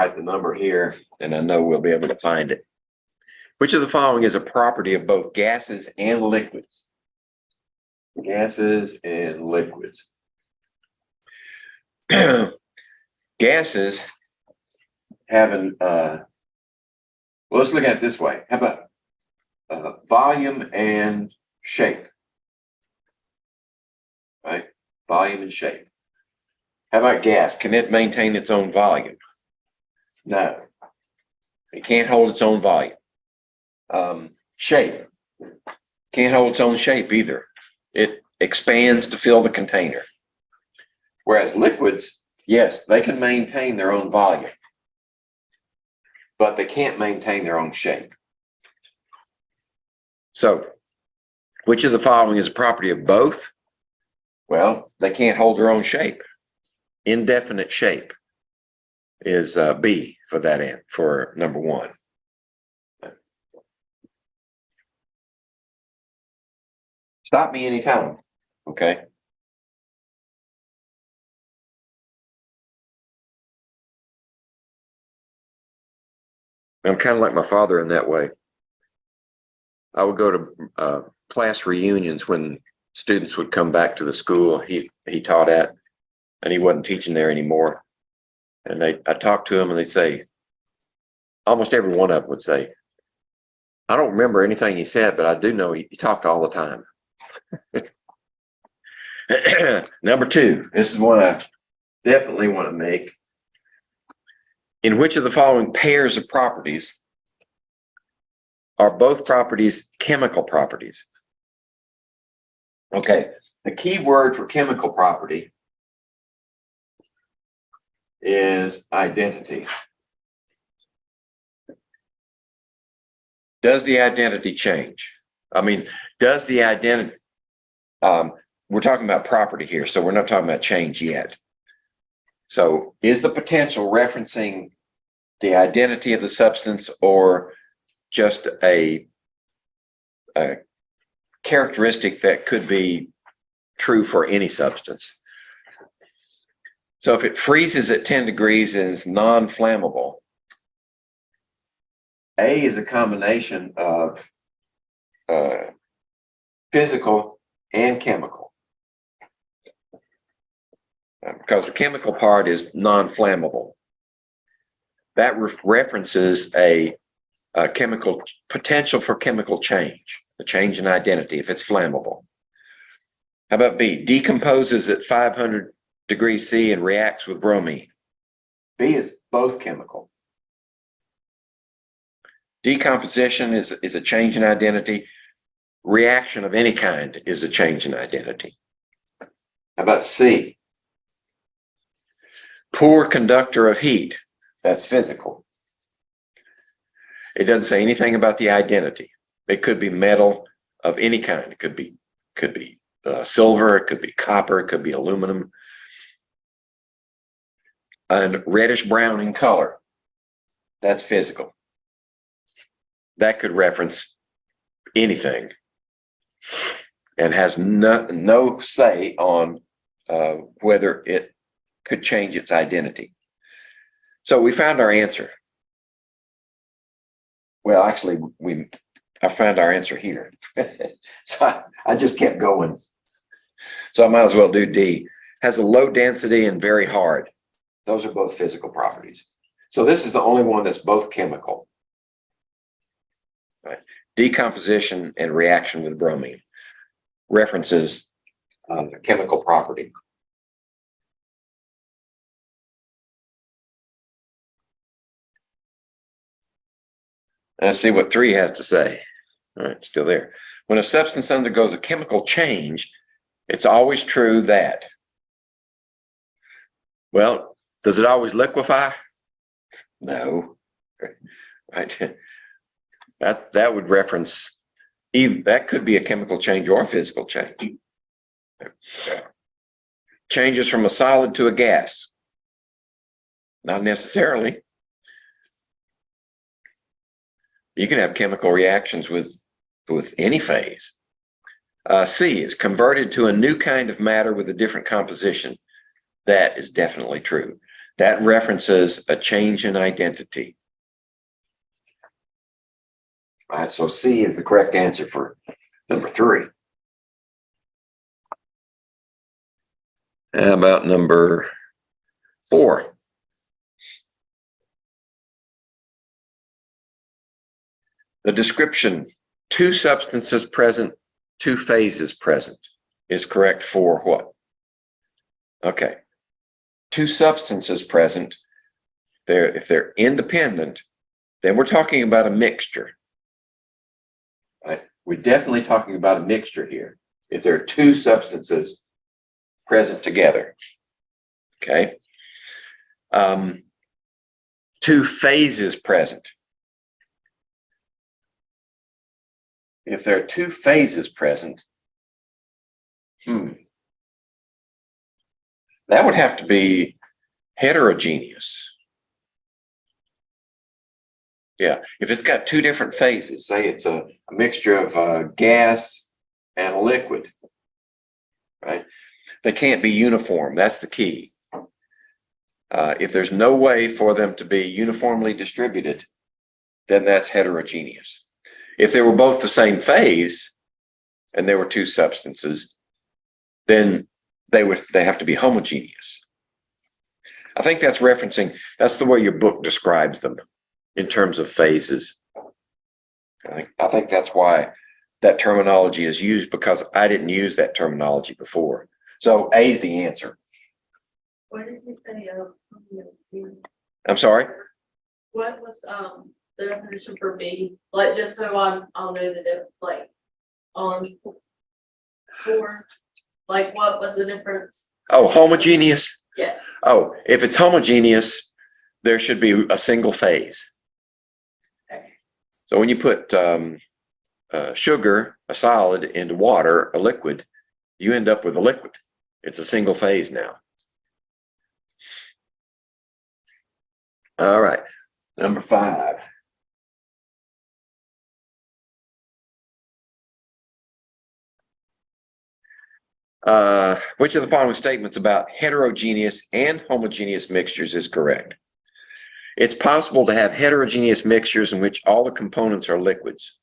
write the number here, and I know we'll be able to find it. Which of the following is a property of both gases and liquids? Gases and liquids. Gases having, well, let's look at it this way. How about volume and shape? Right? Volume and shape. How about gas? Can it maintain its own volume? No. It can't hold its own volume. Shape. Can't hold its own shape either. It expands to fill the container. Whereas liquids, yes, they can maintain their own volume, but they can't maintain their own shape. So, which of the following is a property of both? Well, they can't hold their own shape. Indefinite shape is B for that end, for number 1. Stop me anytime, okay? I'm kind of like my father in that way. I would go to class reunions when students would come back to the school he taught at, and he wasn't teaching there anymore. And I talked to him, and they'd say, almost every one of them would say, I don't remember anything he said, but I do know he talked all the time. Number 2, this is one I definitely want to make. In which of the following pairs of properties are both properties chemical properties? Okay, the key word for chemical property is identity. Does the identity change? I mean, does the identity, we're talking about property here, so we're not talking about change yet. So is the potential referencing the identity of the substance, or just a characteristic that could be true for any substance? So if it freezes at 10 degrees and is non-flammable, A is a combination of physical and chemical, because the chemical part is non-flammable. That references a chemical potential for chemical change, a change in identity if it's flammable. How about B? Decomposes at 500 degrees C and reacts with bromine. B is both chemical. Decomposition is a change in identity. Reaction of any kind is a change in identity. How about C? Poor conductor of heat. That's physical. It doesn't say anything about the identity. It could be metal of any kind. It could be silver. It could be copper. It could be aluminum. And reddish brown in color. That's physical. That could reference anything, and has no say on whether it could change its identity. So we found our answer. Well, actually, I found our answer here. So I just kept going. So I might as well do D. Has a low density and very hard. Those are both physical properties. So this is the only one that's both chemical. Right. Decomposition and reaction with bromine references the chemical property. Let's see what 3 has to say. All right, still there. When a substance undergoes a chemical change, it's always true that. Well, does it always liquefy? No. Right. That would reference either, that could be a chemical change or a physical change. Changes from a solid to a gas. Not necessarily. You can have chemical reactions with any phase. C is converted to a new kind of matter with a different composition. That is definitely true. That references a change in identity. All right, so C is the correct answer for number 3. How about number 4? The description, 2 substances present, 2 phases present, is correct for what? Okay. 2 substances present, if they're independent, then we're talking about a mixture. Right? We're definitely talking about a mixture here. If there are 2 substances present together. Okay. 2 phases present. If there are 2 phases present, that would have to be heterogeneous. Yeah, if it's got 2 different phases, say it's a mixture of gas and a liquid, right? They can't be uniform. That's the key. If there's no way for them to be uniformly distributed, then that's heterogeneous. If they were both the same phase and there were 2 substances, then they have to be homogeneous. I think that's the way your book describes them in terms of phases. I think that's why that terminology is used, because I didn't use that terminology before. So A is the answer. What did you say? I'm sorry? What was the definition for B? Like, just so I'll know that it, like, on 4, like, what was the difference? Oh, homogeneous? Yes. Oh, if it's homogeneous, there should be a single phase. Okay. So when you put sugar, a solid, into water, a liquid, you end up with a liquid. It's a single phase now. All right, number 5. Which of the following statements about heterogeneous and homogeneous mixtures is correct? It's possible to have heterogeneous mixtures in which all the components are liquids.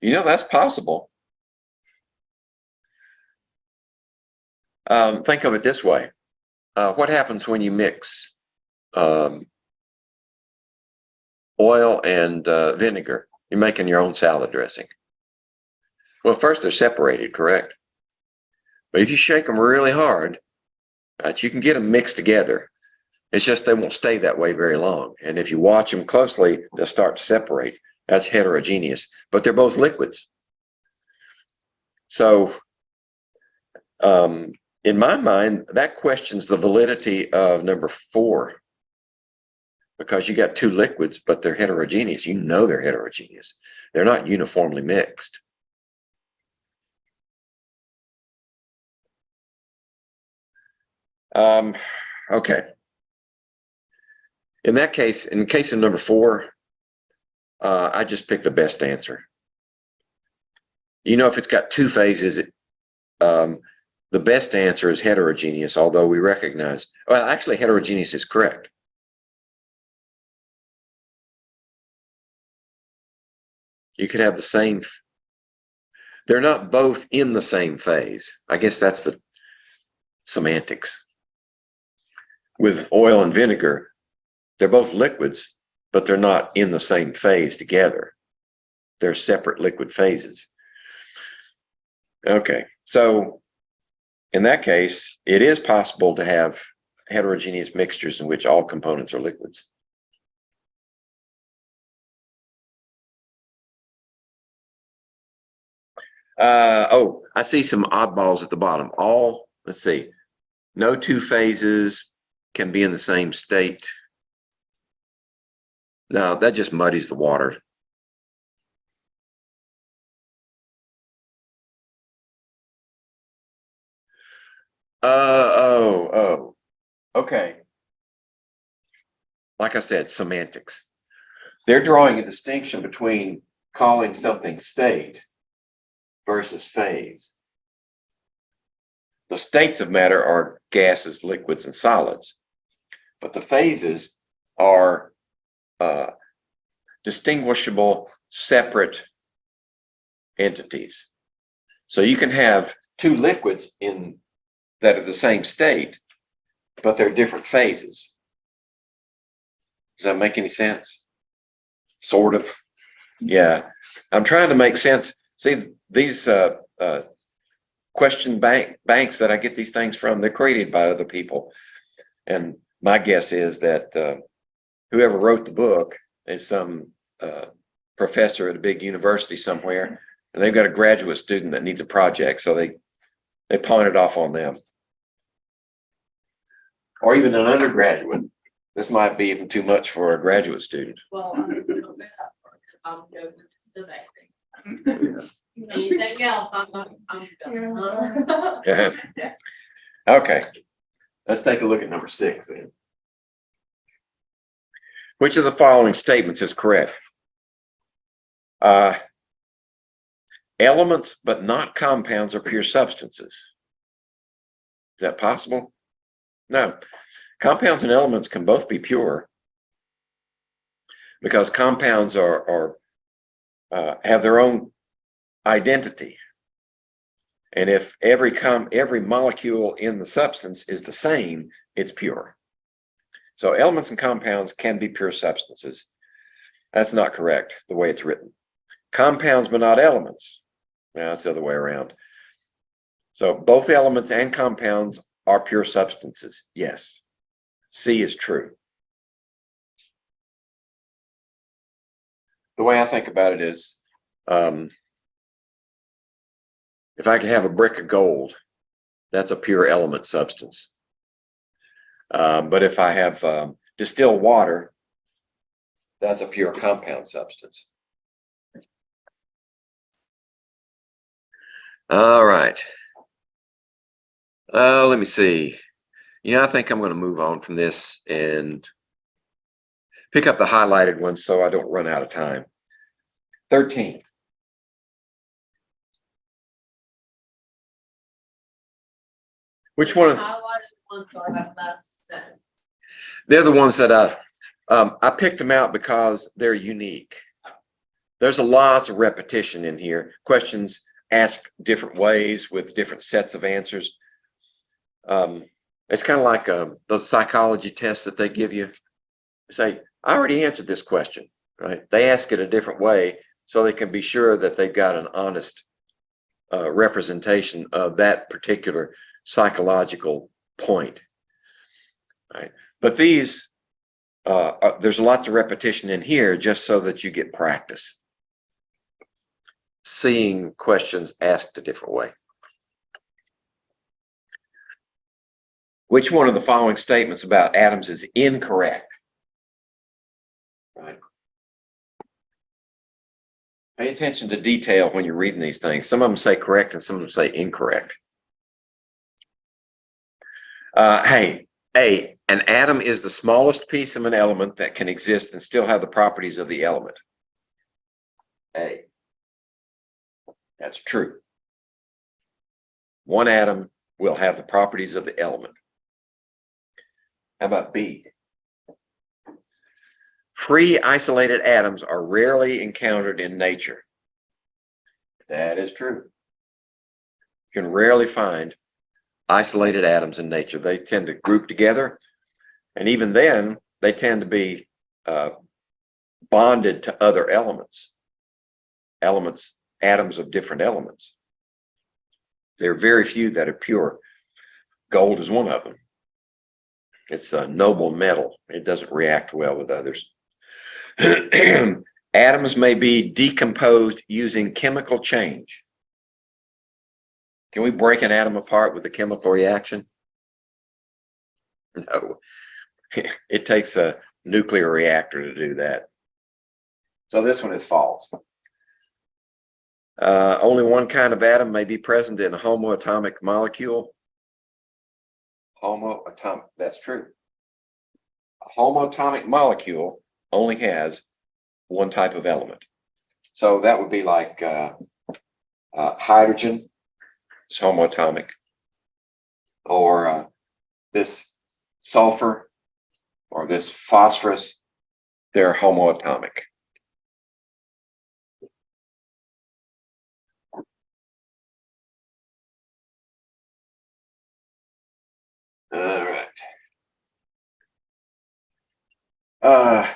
That's possible. Think of it this way. What happens when you mix oil and vinegar? You're making your own salad dressing. Well, first they're separated, correct? But if you shake them really hard, right, you can get them mixed together. It's just they won't stay that way very long. And if you watch them closely, they'll start to separate. That's heterogeneous, but they're both liquids. So in my mind, that questions the validity of number 4, because you got 2 liquids, but they're heterogeneous. You know they're heterogeneous. They're not uniformly mixed. Okay. In that case, in the case of number 4, I just picked the best answer. If it's got 2 phases, the best answer is heterogeneous, although we recognize, well, actually heterogeneous is correct. You could have the same, they're not both in the same phase. I guess that's the semantics. With oil and vinegar, they're both liquids, but they're not in the same phase together. They're separate liquid phases. Okay, so in that case, it is possible to have heterogeneous mixtures in which all components are liquids. Oh, I see some oddballs at the bottom. Let's see, no 2 phases can be in the same state. No, that just muddies the water. Okay. Like I said, semantics. They're drawing a distinction between calling something state versus phase. The states of matter are gases, liquids, and solids, but the phases are distinguishable, separate entities. So you can have two liquids in that are the same state, but they're different phases. Does that make any sense? Sort of. Yeah. I'm trying to make sense. See, these question banks that I get these things from, they're created by other people. And my guess is that whoever wrote the book is some professor at a big university somewhere, and they've got a graduate student that needs a project, so they pawn it off on them. Or even an undergraduate. This might be even too much for a graduate student. Well, I don't know that part, 'cause I'm going to the vaccine. Anything else, I'm done. Yeah. Okay. Let's take a look at number 6 then. Which of the following statements is correct? Elements but not compounds are pure substances. Is that possible? No. Compounds and elements can both be pure because compounds are have their own identity. And if every molecule in the substance is the same, it's pure. So elements and compounds can be pure substances. That's not correct, the way it's written. Compounds but not elements. Yeah, that's the other way around. So both elements and compounds are pure substances. Yes. C is true. The way I think about it is, if I could have a brick of gold, that's a pure element substance. But if I have distilled water, that's a pure compound substance. All right. Let me see. I think I'm going to move on from this and pick up the highlighted ones so I don't run out of time. 13. Which one? Highlighted ones are the less than. They're the ones that I picked them out because they're unique. There's a lot of repetition in here. Questions asked different ways with different sets of answers. It's kind of like those psychology tests that they give you. Say, I already answered this question, right? They ask it a different way so they can be sure that they've got an honest representation of that particular psychological point, right? But these, there's lots of repetition in here just so that you get practice seeing questions asked a different way. Which one of the following statements about atoms is incorrect? Right. Pay attention to detail when you're reading these things. Some of them say correct and some of them say incorrect. Hey, A, an atom is the smallest piece of an element that can exist and still have the properties of the element. A. That's true. One atom will have the properties of the element. How about B? Free isolated atoms are rarely encountered in nature. That is true. You can rarely find isolated atoms in nature. They tend to group together, and even then, they tend to be bonded to other elements. Atoms of different elements. There are very few that are pure. Gold is one of them. It's a noble metal. It doesn't react well with others. Atoms may be decomposed using chemical change. Can we break an atom apart with a chemical reaction? No. It takes a nuclear reactor to do that. So this one is false. Only one kind of atom may be present in a homoatomic molecule. Homoatomic, that's true. A homoatomic molecule only has one type of element. So that would be like hydrogen is homoatomic, or this sulfur or this phosphorus, they're homoatomic. All right.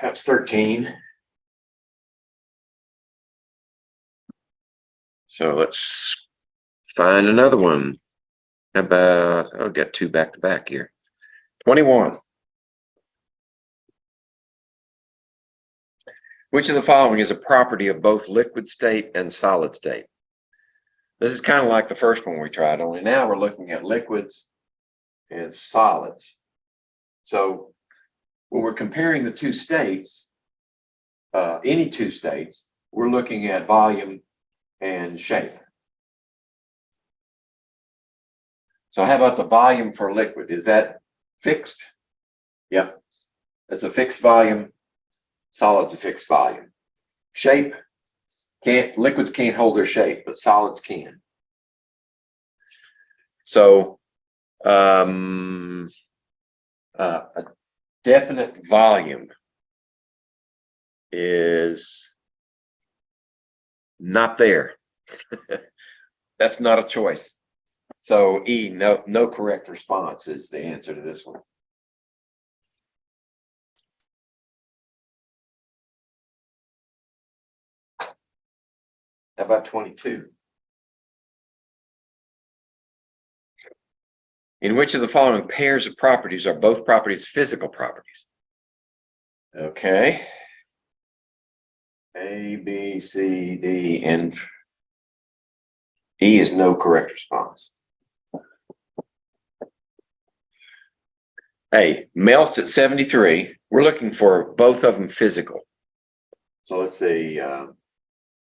That's 13. So let's find another one. How about, I'll get two back to back here. 21. Which of the following is a property of both liquid state and solid state? This is kind of like the first one we tried, only now we're looking at liquids and solids. So when we're comparing the two states, any two states, we're looking at volume and shape. So how about the volume for liquid? Is that fixed? Yep, it's a fixed volume. Solids a fixed volume. Shape, liquids can't hold their shape, but solids can. So a definite volume is not there. That's not a choice. So E, no correct response is the answer to this one. How about 22? In which of the following pairs of properties are both properties physical properties? Okay. A, B, C, D, and E is no correct response. A, melts at 73. We're looking for both of them physical. So let's see,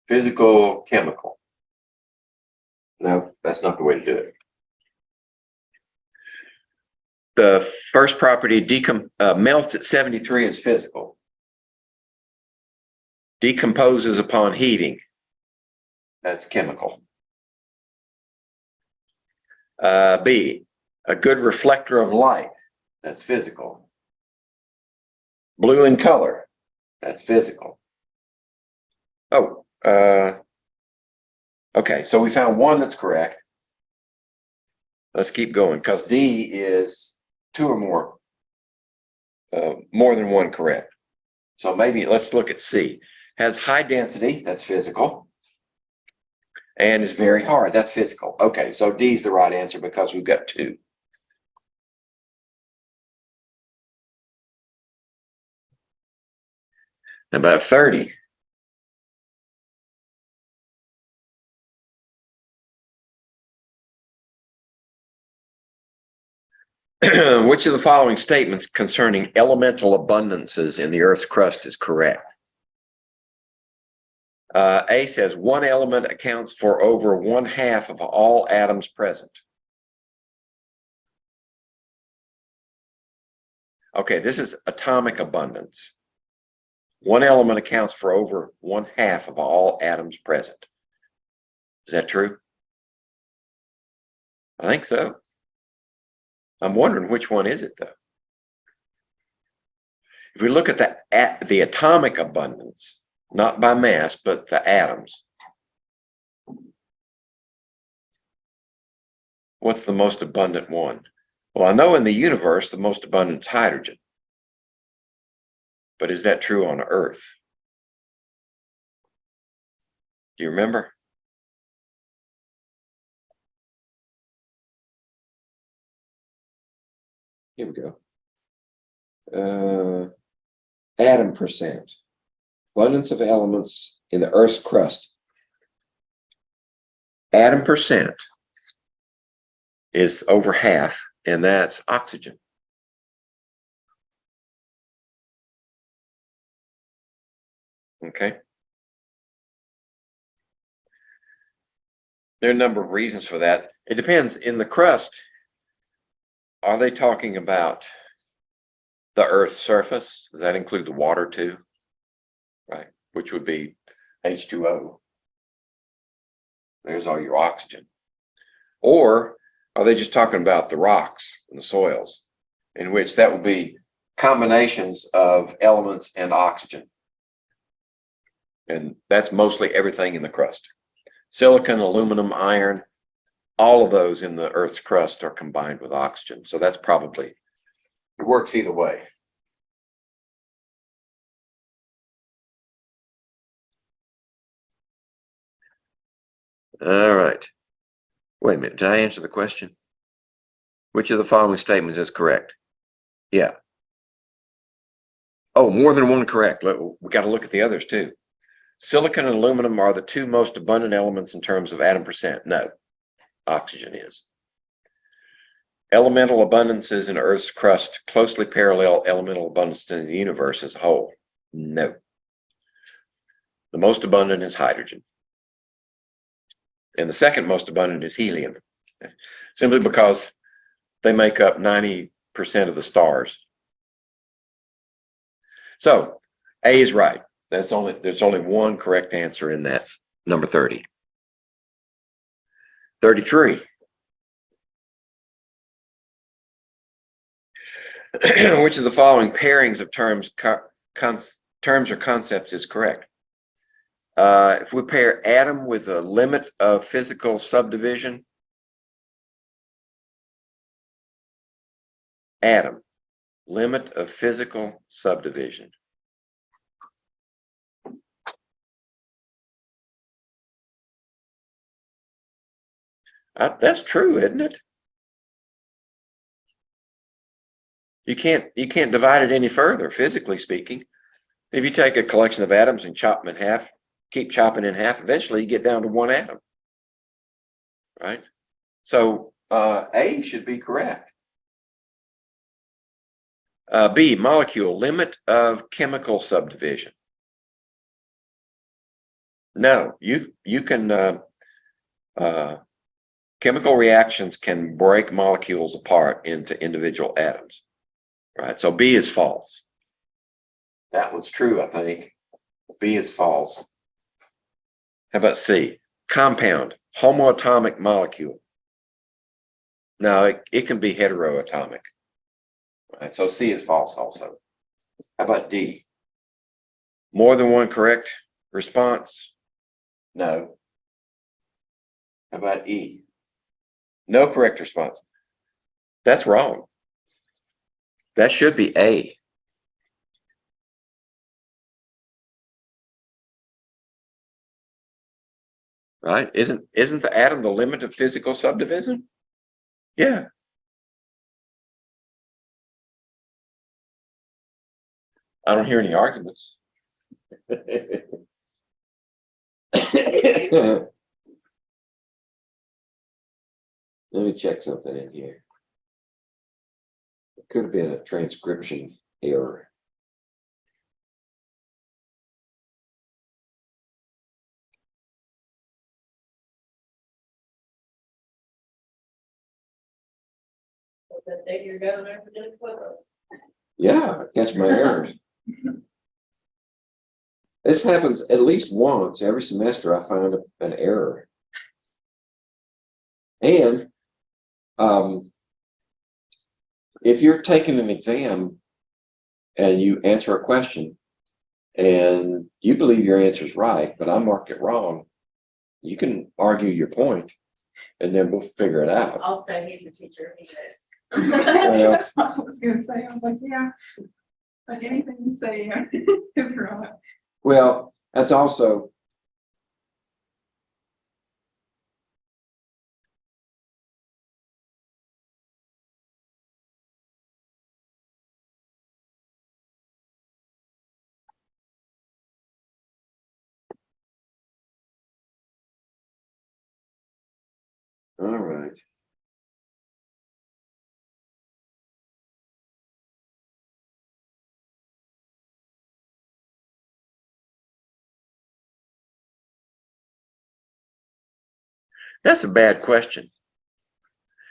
physical, chemical. No, that's not the way to do it. The first property, melts at 73, is physical. Decomposes upon heating. That's chemical. B, a good reflector of light. That's physical. Blue in color. That's physical. Oh, okay, so we found one that's correct. Let's keep going because D is two or more than one correct. So maybe let's look at C. Has high density, that's physical. And is very hard, that's physical. Okay, so D is the right answer because we've got two. About 30. Which of the following statements concerning elemental abundances in the Earth's crust is correct? A says one element accounts for over 1/2 of all atoms present. Okay, this is atomic abundance. One element accounts for over 1/2 of all atoms present. Is that true? I think so. I'm wondering which one is it though. If we look at the atomic abundance, not by mass, but the atoms. What's the most abundant one? Well, I know in the universe, the most abundant is hydrogen. But is that true on Earth? Do you remember? Here we go. Atom percent. Abundance of elements in the Earth's crust. Atom percent is over 1/2, and that's oxygen. Okay. There are a number of reasons for that. It depends. In the crust, are they talking about the Earth's surface? Does that include the water too? Right, which would be H2O. There's all your oxygen. Or are they just talking about the rocks and the soils, in which that would be combinations of elements and oxygen? And that's mostly everything in the crust. Silicon, aluminum, iron, all of those in the Earth's crust are combined with oxygen. So that's probably, it works either way. All right. Wait a minute. Did I answer the question? Which of the following statements is correct? Yeah. Oh, more than one correct. We got to look at the others too. Silicon and aluminum are the two most abundant elements in terms of atom percent. No, oxygen is. Elemental abundances in Earth's crust closely parallel elemental abundances in the universe as a whole. No. The most abundant is hydrogen. And the second most abundant is helium, simply because they make up 90% of the stars. So A is right. There's only one correct answer in that, number 30. 33. Which of the following pairings of terms or concepts is correct? If we pair atom with a limit of physical subdivision, atom, limit of physical subdivision. That's true, isn't it? You can't divide it any further, physically speaking. If you take a collection of atoms and chop them in half, keep chopping in half, eventually you get down to one atom, right? So A should be correct. B, molecule, limit of chemical subdivision. No, you can chemical reactions can break molecules apart into individual atoms, right? So B is false. That was true, I think. B is false. How about C? Compound, homoatomic molecule. No, it can be heteroatomic. Right, so C is false also. How about D? More than one correct response? No. How about E? No correct response. That's wrong. That should be A. Right? Isn't the atom the limit of physical subdivision? Yeah. I don't hear any arguments. Let me check something in here. It could have been a transcription error. You're going over this with us. Yeah, catch my errors. This happens at least once every semester. I find an error. And if you're taking an exam and you answer a question and you believe your answer is right, but I marked it wrong, you can argue your point and then we'll figure it out. Also, he's a teacher, he knows. That's what I was gonna say. I was like, yeah, like anything you say is right. Well, that's also all right. That's a bad question,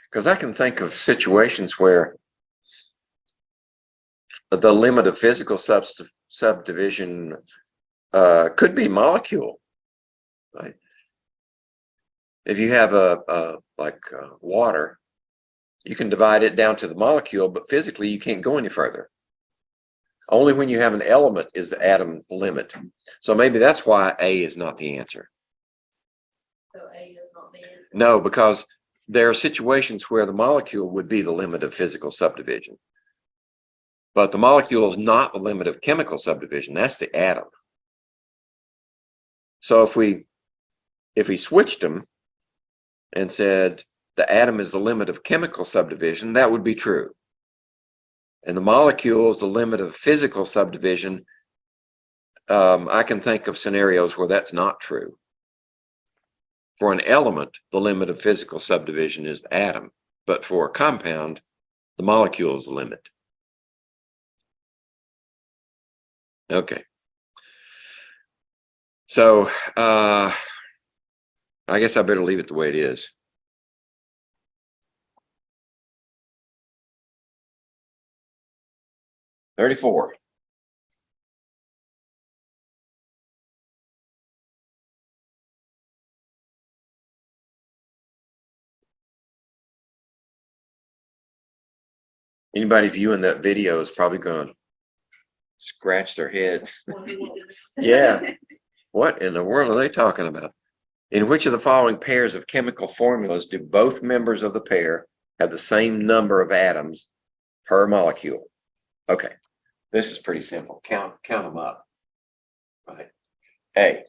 because I can think of situations where the limit of physical subdivision could be molecule. right? If you have water, you can divide it down to the molecule, but physically you can't go any further. Only when you have an element is the atom limit. So maybe that's why A is not the answer. So A is not the answer. No, because there are situations where the molecule would be the limit of physical subdivision. But the molecule is not the limit of chemical subdivision. That's the atom. So if we switched them and said the atom is the limit of chemical subdivision, that would be true. And the molecule is the limit of physical subdivision. I can think of scenarios where that's not true. For an element, the limit of physical subdivision is the atom, but for a compound, the molecule is the limit. Okay. So I guess I better leave it the way it is. $34. Anybody viewing that video is probably going to scratch their heads. Yeah. What in the world are they talking about? In which of the following pairs of chemical formulas do both members of the pair have the same number of atoms per molecule? Okay, this is pretty simple. Count them up. Right. A,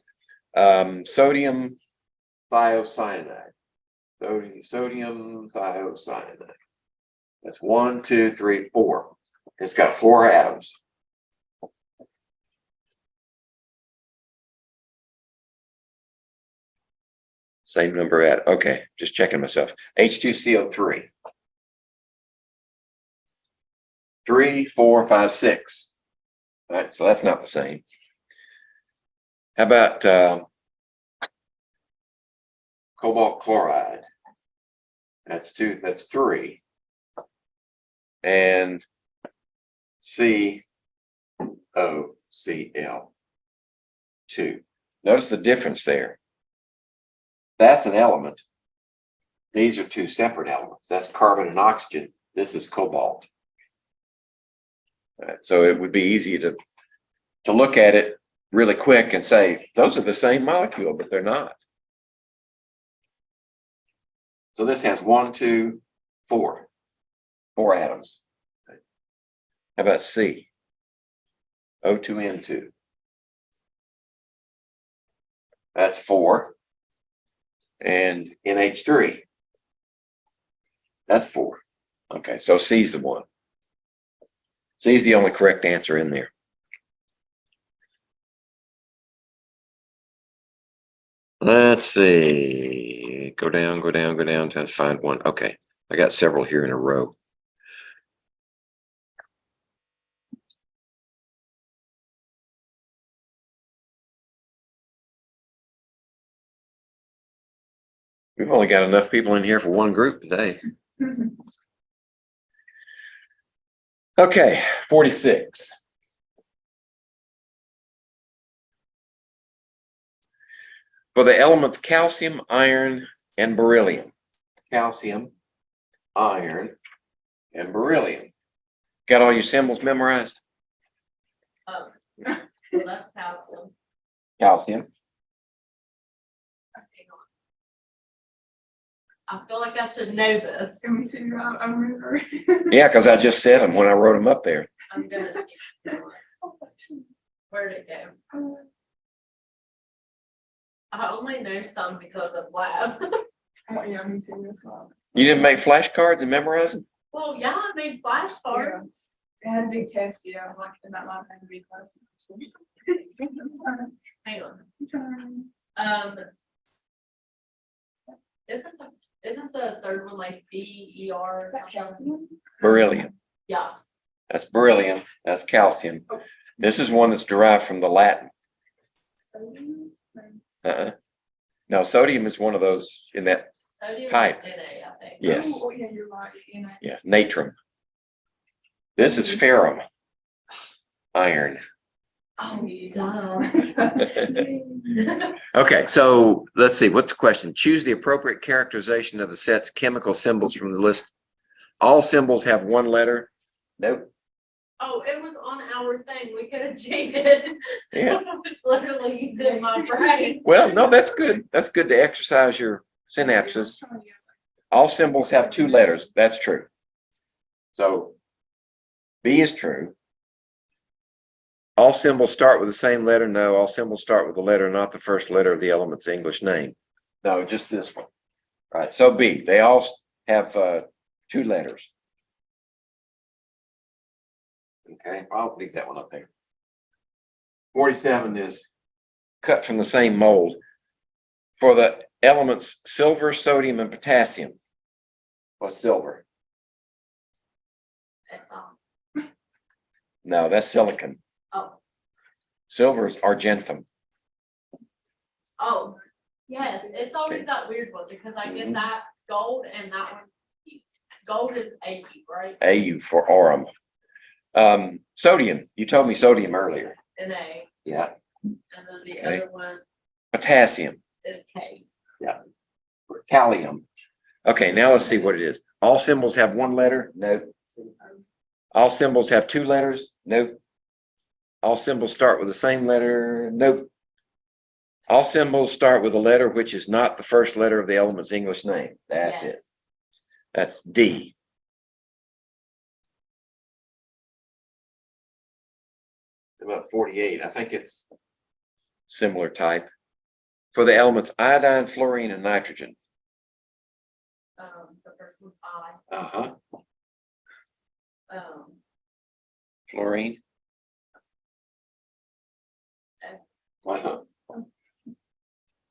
sodium thiocyanide. Sodium thiocyanide. That's 1, 2, 3, 4. It's got 4 atoms. Same number at, okay, just checking myself. H2CO3. 3, 4, 5, 6. All right, so that's not the same. How about cobalt chloride? That's 2, that's 3. And COCl, 2. Notice the difference there. That's an element. These are 2 separate elements. That's carbon and oxygen. This is cobalt. All right, so it would be easy to look at it really quick and say, those are the same molecule, but they're not. So this has 1, 2, 4. 4 atoms. How about C? O2N2. That's 4. And NH3. That's 4. Okay, so C's the one. C's the only correct answer in there. Let's see. Go down, go down, go down to find one. Okay, I got several here in a row. We've only got enough people in here for one group today. Okay, 46. For the elements calcium, iron, and beryllium. Calcium, iron, and beryllium. Got all your symbols memorized? Well, that's calcium. Calcium. Hang on. I feel like I should know this. Me too, I remember. Yeah, because I just said them when I wrote them up there. I'm gonna. Where'd it go? I only know some because of lab. Oh, yeah, me too as well. You didn't make flashcards and memorize them? Well, yeah, I made flashcards. I had a big test, yeah, like in that line, I had a big class. Hang on. Isn't the third one like BER or Is that something? calcium? Beryllium. Yeah. That's beryllium. That's calcium. This is one that's derived from the Latin. No, sodium is one of those in that. Sodium Type. is Na, I think. Yes. Oh, yeah, you're right. You know. Yeah, natrum. This is ferrum. Iron. Oh, duh. Okay, so let's see, what's the question? Choose the appropriate characterization of the set's chemical symbols from the list. All symbols have one letter. Nope. Oh, it was on our thing. We could have cheated. Yeah. I was literally using my brain. Well, no, that's good. That's good to exercise your synapses. All symbols have two letters. That's true. So B is true. All symbols start with the same letter. No, all symbols start with the letter, not the first letter of the element's English name. No, just this one. Right. So B, they all have two letters. Okay, I'll leave that one up there. 47 is cut from the same mold. For the elements silver, sodium, and potassium. What's silver? That's all. No, that's silicon. Oh, Silver is argentum. oh, yes, it's always that weird one because I get that gold and that one. Gold is AU, right? AU for aurum. Sodium, you told me sodium earlier. An A, Yeah. and then the Okay. other one Potassium, is K. calcium. Okay, now let's see what it is. All symbols have one letter? No. All symbols have two letters? Nope. All symbols start with the same letter? Nope. All symbols start with a letter which is not the first letter of the element's English name. That's it. Yes. That's D. About 48, I think it's similar type. For the elements iodine, fluorine, and nitrogen. The first one's I. Uh-huh. Um, Fluorine. F. Uh-huh.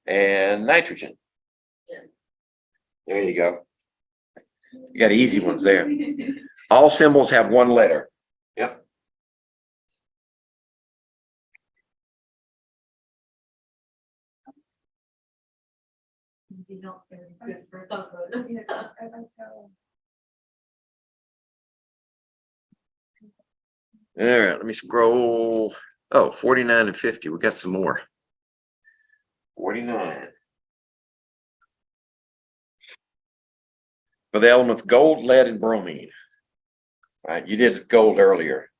And nitrogen. Yeah. There you go. You got easy ones there. All symbols have one letter. Yep. You don't it's good for something. All right, let me scroll. Oh, 49 and 50. We got some more. 49. For the elements gold, lead, and bromine. All right, you did gold earlier.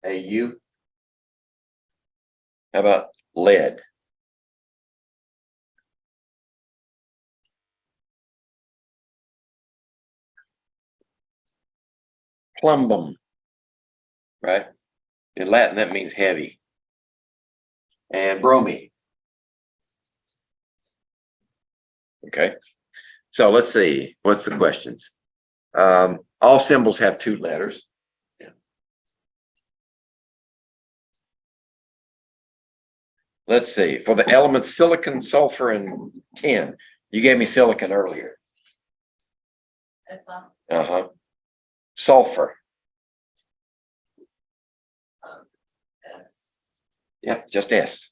AU. How about lead? Plumbum. Right? In Latin, that means heavy. And bromine. Okay. So let's see. What's the questions? All symbols have two letters. Yeah. Let's see. For the elements silicon, sulfur, and tin, you gave me silicon earlier. That's all. Uh-huh. Sulfur. S. Yep, just S.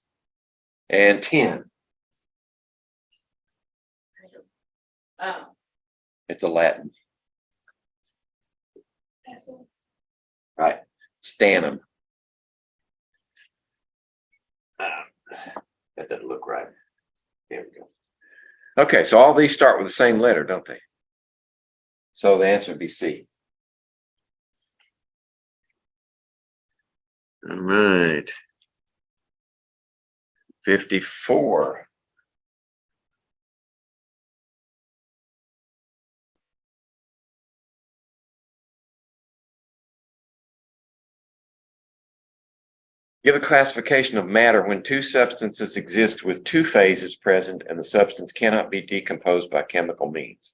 And tin. It's a Latin. Right. Stannum. That doesn't look right. There we go. Okay, so all these start with the same letter, don't they? So the answer would be C. All right. 54. Give a classification of matter when two substances exist with two phases present and the substance cannot be decomposed by chemical means.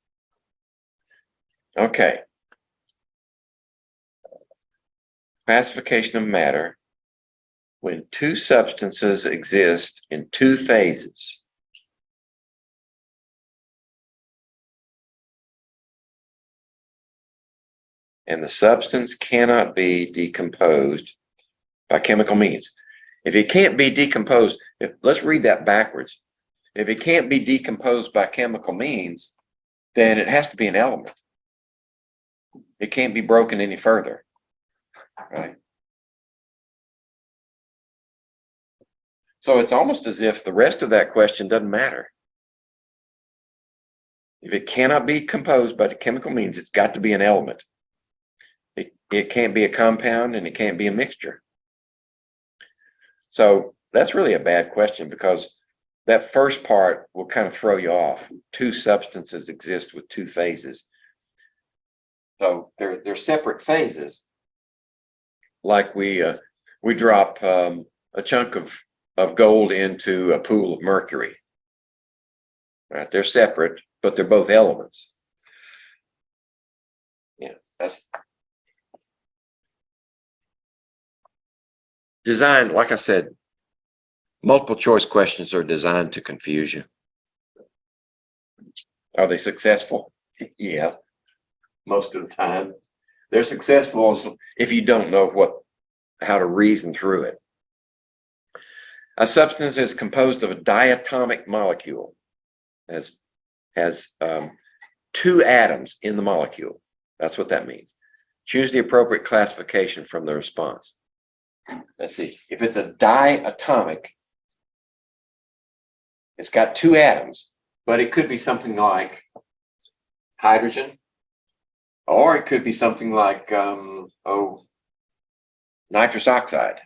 Okay. Classification of matter when two substances exist in two phases. And the substance cannot be decomposed by chemical means. If it can't be decomposed, let's read that backwards. If it can't be decomposed by chemical means, then it has to be an element. It can't be broken any further, right? So it's almost as if the rest of that question doesn't matter. If it cannot be composed by the chemical means, it's got to be an element. It can't be a compound and it can't be a mixture. So that's really a bad question, because that first part will kind of throw you off. Two substances exist with two phases. So they're separate phases. Like we drop a chunk of gold into a pool of mercury. Right? They're separate, but they're both elements. Yeah, that's designed, like I said, multiple choice questions are designed to confuse you. Are they successful? Yeah, most of the time. They're successful if you don't know how to reason through it. A substance is composed of a diatomic molecule, has two atoms in the molecule. That's what that means. Choose the appropriate classification from the response. Let's see, if it's a diatomic, it's got two atoms, but it could be something like hydrogen, or it could be something like nitrous oxide.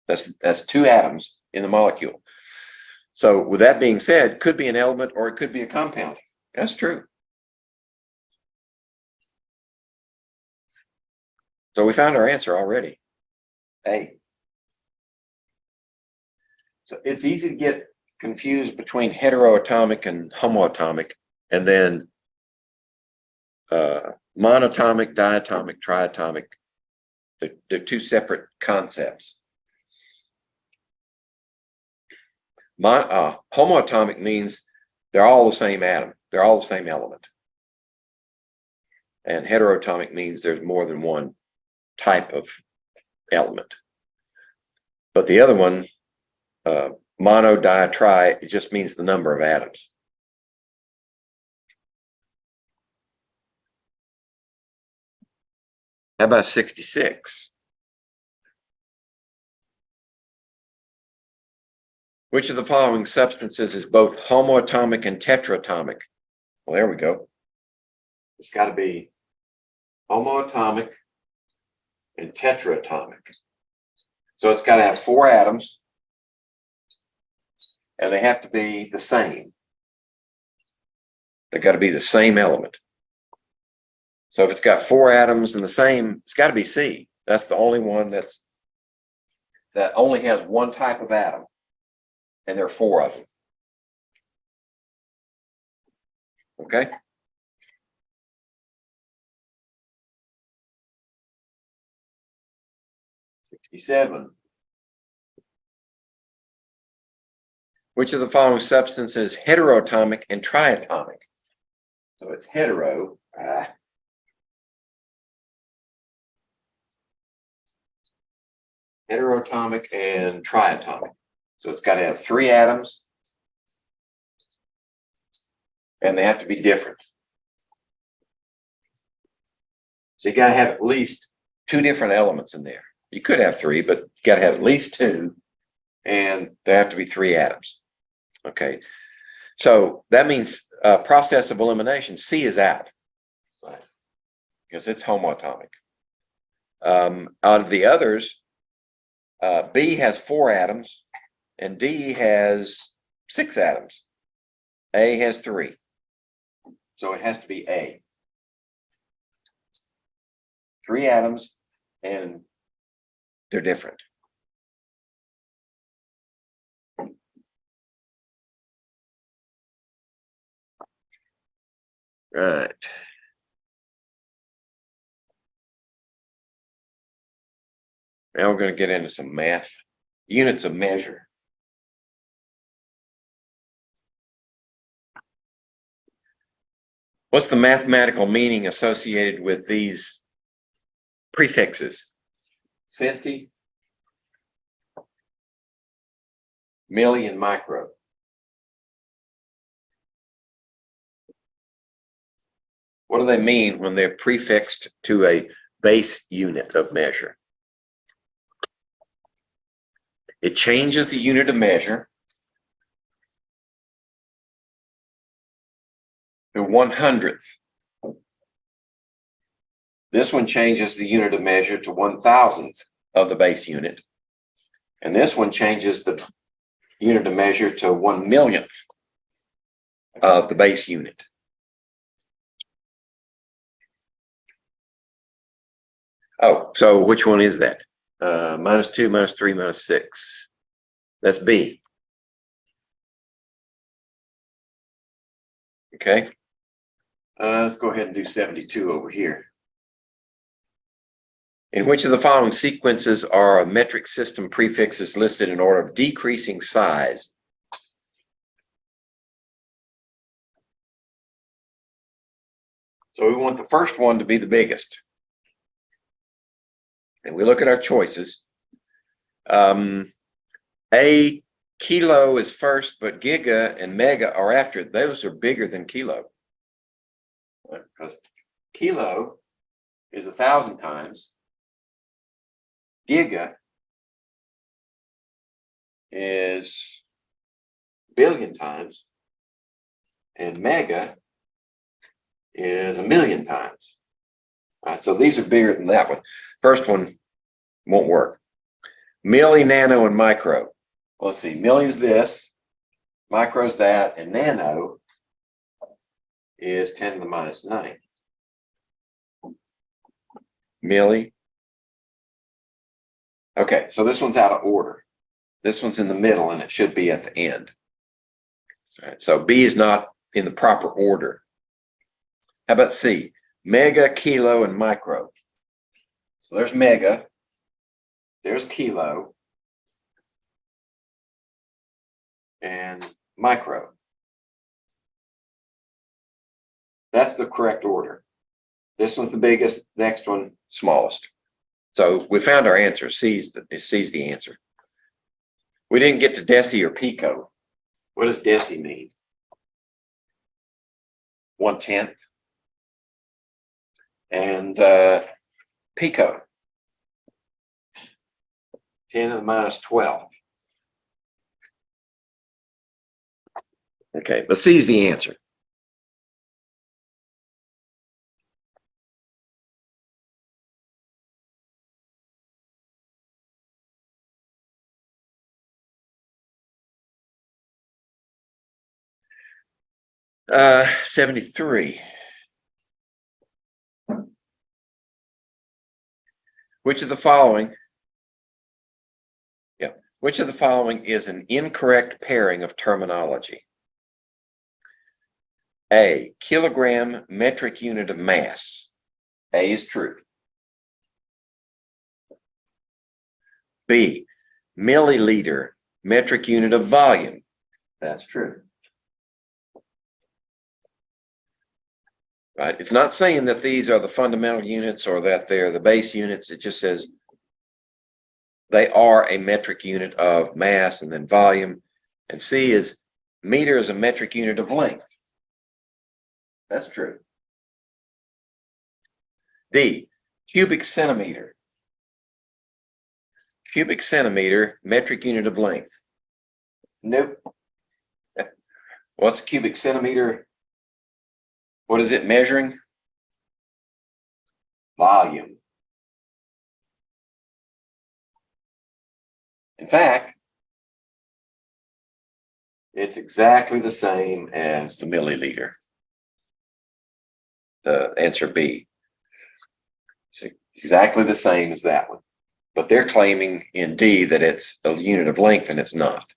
That's two atoms in the molecule. So with that being said, could be an element or it could be a compound. That's true. So we found our answer already. A. So it's easy to get confused between heteroatomic and homoatomic, and then monatomic, diatomic, triatomic. They're two separate concepts. Homoatomic means they're all the same atom. They're all the same element. And heteroatomic means there's more than one type of element. But the other one, mono, di, tri, it just means the number of atoms. How about 66? Which of the following substances is both homoatomic and tetraatomic? Well, there we go. It's got to be homoatomic and tetraatomic. So it's got to have four atoms, and they have to be the same. They've got to be the same element. So if it's got four atoms and the same, it's got to be C. That's the only one that only has one type of atom, and there are four of them. Okay. '67. Which of the following substances is heteroatomic and triatomic? So it's hetero. Heteroatomic and triatomic. So it's got to have three atoms, and they have to be different. So you got to have at least two different elements in there. You could have three, but you got to have at least two, and there have to be three atoms. Okay, so that means process of elimination, C is out, right? Because it's homoatomic. Out of the others, B has four atoms, and D has six atoms. A has three, so it has to be A. Three atoms, and they're different. Right. Now we're going to get into some math, units of measure. What's the mathematical meaning associated with these prefixes? Centi, milli, and micro. What do they mean when they're prefixed to a base unit of measure? It changes the unit of measure to 1/100th. This one changes the unit of measure to 1,000th of the base unit. And this one changes the unit of measure to 1/1,000,000th of the base unit. Oh, so which one is that? -2, -3, -6. That's B. Okay. Let's go ahead and do 72 over here. In which of the following sequences are metric system prefixes listed in order of decreasing size? So we want the first one to be the biggest. And we look at our choices. A, kilo is first, but giga and mega are after it. Those are bigger than kilo. Because kilo is 1,000 times. Giga is billion times. And mega is 1,000,000 times. All right, so these are bigger than that one. First one won't work. Milli, nano, and micro. Well, let's see. Milli is this, micro is that, and nano is 10 to the -9. Milli. Okay, so this one's out of order. This one's in the middle, and it should be at the end. All right, so B is not in the proper order. How about C? Mega, kilo, and micro. So there's mega, there's kilo, and micro. That's the correct order. This one's the biggest, next one, smallest. So we found our answer. C's the answer. We didn't get to deci or pico. What does deci mean? 1/10. And pico, 10 to the -12. Okay, but C is the answer. Uh, 73. Which of the following is an incorrect pairing of terminology? A, kilogram, metric unit of mass. A is true. B, milliliter, metric unit of volume. That's true. Right? It's not saying that these are the fundamental units or that they're the base units. It just says they are a metric unit of mass and then volume. And C is meter is a metric unit of length. That's true. D, cubic centimeter. Cubic centimeter, metric unit of length. Nope. What's a cubic centimeter? What is it measuring? Volume. In fact, it's exactly the same as the milliliter. The answer B. It's exactly the same as that one. But they're claiming in D that it's a unit of length and it's not.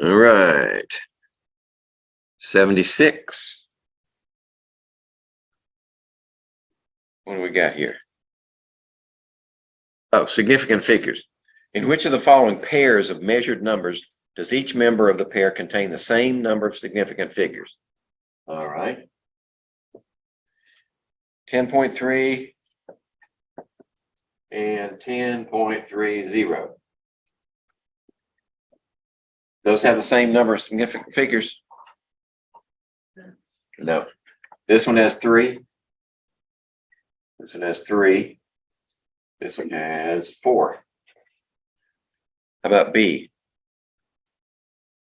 All right. 76. What do we got here? Oh, significant figures. In which of the following pairs of measured numbers does each member of the pair contain the same number of significant figures? All right. 10.3 and 10.30. Those have the same number of significant figures? No. This one has 3, This one has 3. This one has 4. How about B?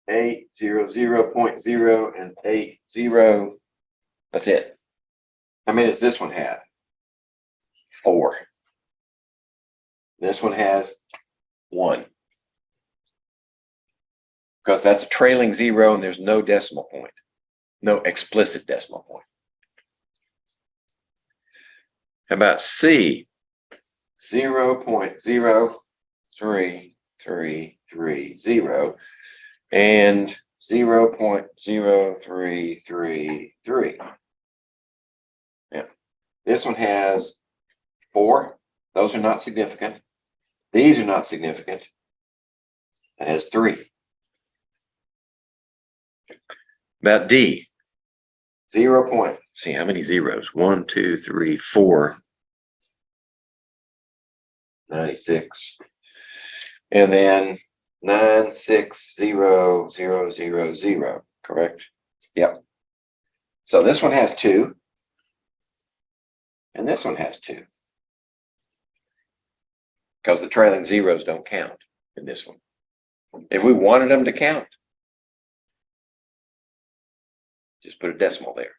800.0 and 80. That's it. How many does this one have? 4. This one has 1. Because that's a trailing 0 and there's no decimal point. No explicit decimal point. How about C? 0.03330 and 0.0333. Yeah. This one has 4. Those are not significant. These are not significant. It has 3. About D. 0 point. See how many zeros? 1, 2, 3, 4. 96. And then 960,000. Correct? Yep. So this one has 2. And this one has 2. Because the trailing zeros don't count in this one. If we wanted them to count, just put a decimal there.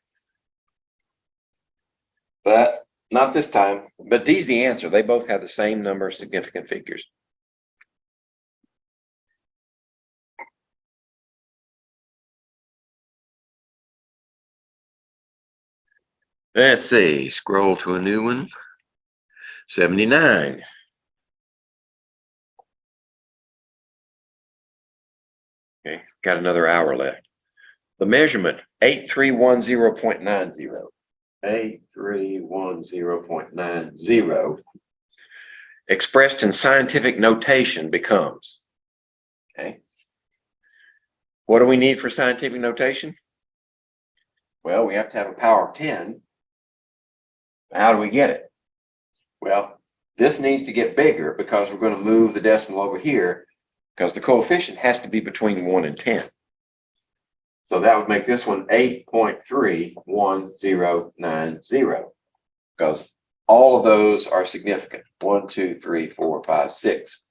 But not this time. But D's the answer. They both have the same number of significant figures. Let's see. Scroll to a new one. 79. Okay, got another hour left. The measurement 8310.90. 8310.90 expressed in scientific notation becomes, okay. What do we need for scientific notation? Well, we have to have a power of 10. How do we get it? Well, this needs to get bigger because we're going to move the decimal over here because the coefficient has to be between 1 and 10. So that would make this one 8.31090 because all of those are significant. 1, 2, 3, 4, 5, 6.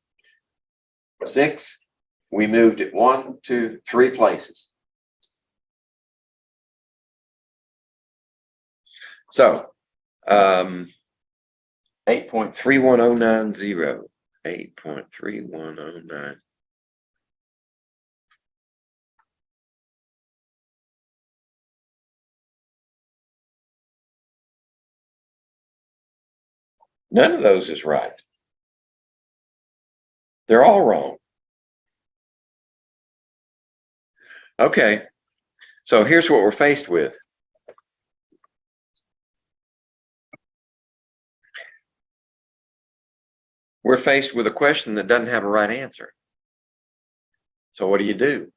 6, we moved it 1, 2, 3 places. So 8.31090. 8.3109. None of those is right. They're all wrong. Okay, so here's what we're faced with. We're faced with a question that doesn't have a right answer. So what do?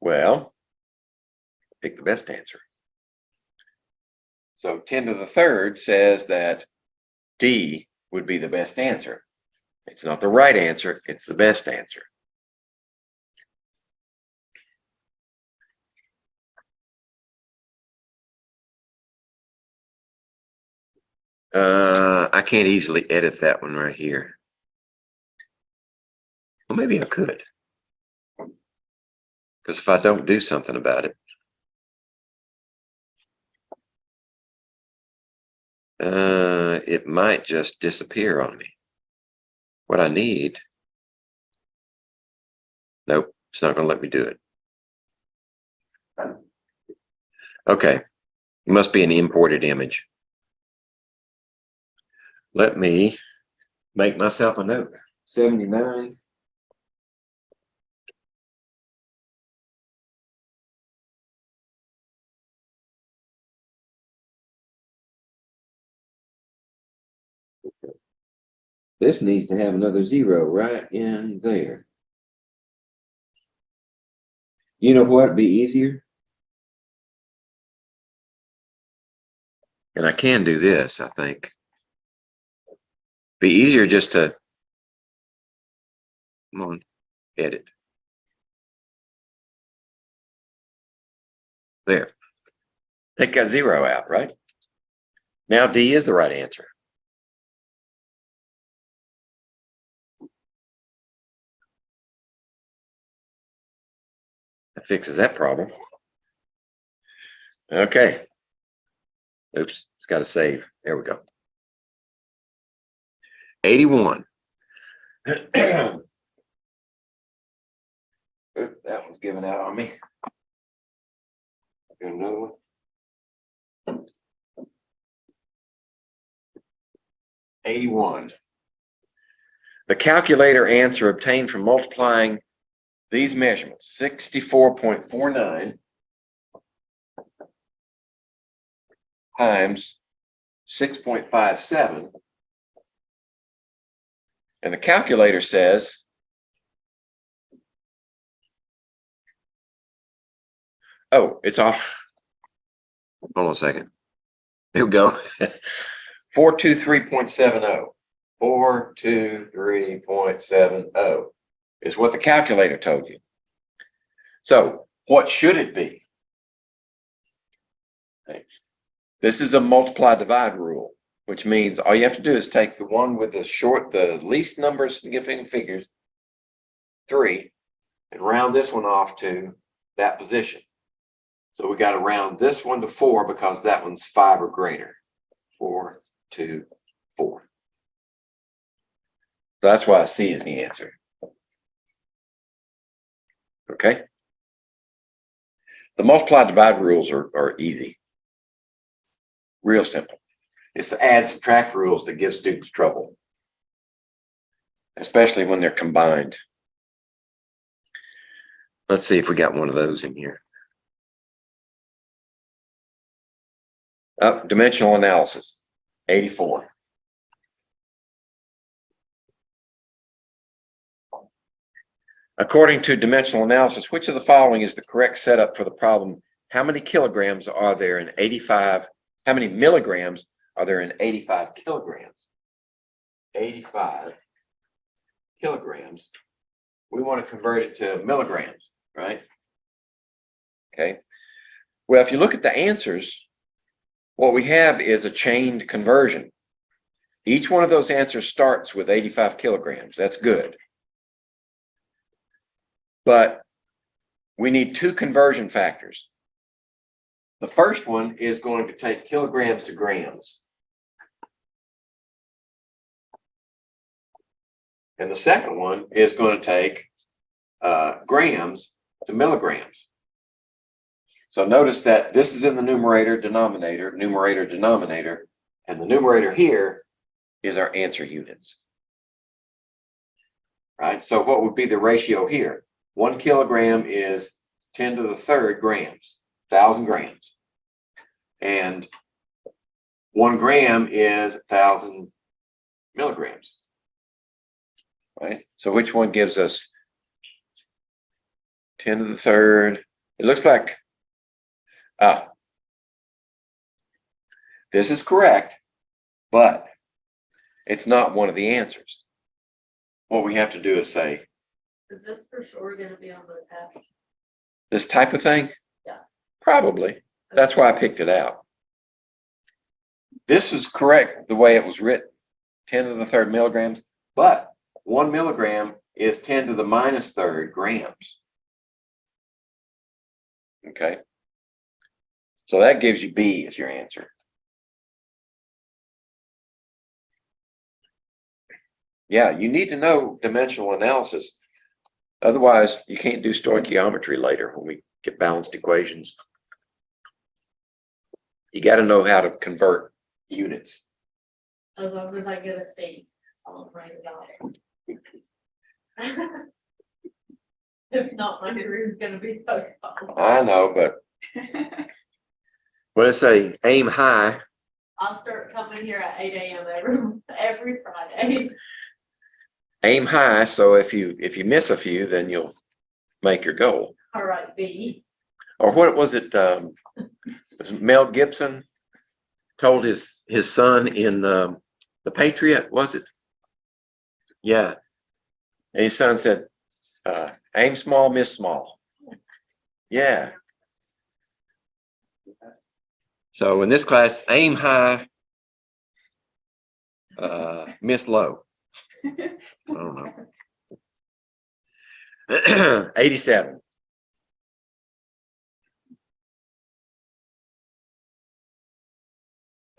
Well, pick the best answer. So 10 to the third says that D would be the best answer. It's not the right answer, it's the best answer. I can't easily edit that one right here. Well, maybe I could. Because if I don't do something about it, it might just disappear on me. What I need, nope, it's not going to let me do it. Okay, it must be an imported image. Let me make myself a note. 79. This needs to have another 0 right in there. You know what would be easier? And I can do this, I think. Be easier just to, come on, edit. There. Take that 0 out, right? Now D is the right answer. That fixes that problem. Okay. Oops, it's got to save. There we go. 81. Oop, that one's giving out on me. Got another one. 81. The calculator answer obtained from multiplying these measurements, 64.49 times 6.57. And the calculator says, oh, it's off. Hold on a second. Here we go. 423.70. 423.70 is what the calculator told you. So what should it be? This is a multiply divide rule, which means all you have to do is take the one with the least number of significant figures, 3, and round this one off to that position. So we got to round this one to 4 because that one's 5 or greater. 4, 2, 4. So that's why C is the answer. Okay. The multiply divide rules are easy. Real simple. It's the add subtract rules that give students trouble, especially when they're combined. Let's see if we got one of those in here. Dimensional analysis, 84. According to dimensional analysis, which of the following is the correct setup for the problem? How many kilograms are there in 85? How many milligrams are there in 85 kilograms? 85 kilograms. We want to convert it to milligrams, right? Okay. Well, if you look at the answers, what we have is a chained conversion. Each one of those answers starts with 85 kilograms. That's good. But we need 2 conversion factors. The first one is going to take kilograms to grams. And the second one is going to take grams to milligrams. So notice that this is in the numerator, denominator, and the numerator here is our answer units. Right? So what would be the ratio here? 1 kilogram is 10 to the 3rd grams, 1,000 grams. And 1 gram is 1,000 milligrams. Right? So which one gives us 10 to the 3rd? It looks like, this is correct, but it's not one of the answers. What we have to do is say, Is this for sure gonna be on the test? this type of thing? Yeah. Probably. That's why I picked it out. This is correct the way it was written, 10 to the 3rd milligrams, but 1 milligram is 10 to the minus 3rd grams. Okay. So that gives you B as your answer. Yeah, you need to know dimensional analysis. Otherwise, you can't do stoichiometry later when we get balanced equations. You got to know how to convert units. As long as I get a C, that's all I'm writing about. If not, my career's gonna be postponed. I know, but let's say aim high. I'll start coming here at 8 a.m. every Friday. Aim high, so if you miss a few, then you'll make your goal. All right, B. Or what was it? Was Mel Gibson told his son in the Patriot? Was it? Yeah, and his son said, "Aim small, miss small." Yeah. So in this class, aim high, Miss Lowe. I don't know. 87.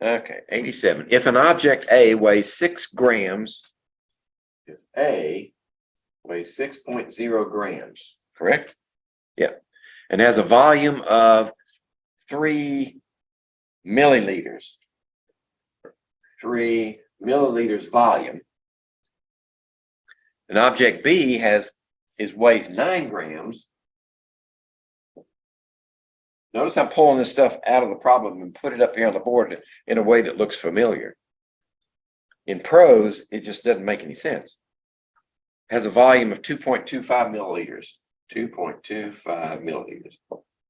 Okay, 87. If an object A weighs 6 grams, if A weighs 6.0 grams, correct? Yeah. And has a volume of 3 milliliters. 3 milliliters volume. An object B weighs 9 grams. Notice I'm pulling this stuff out of the problem and put it up here on the board in a way that looks familiar. In prose, it just doesn't make any sense. Has a volume of 2.25 milliliters. 2.25 milliliters.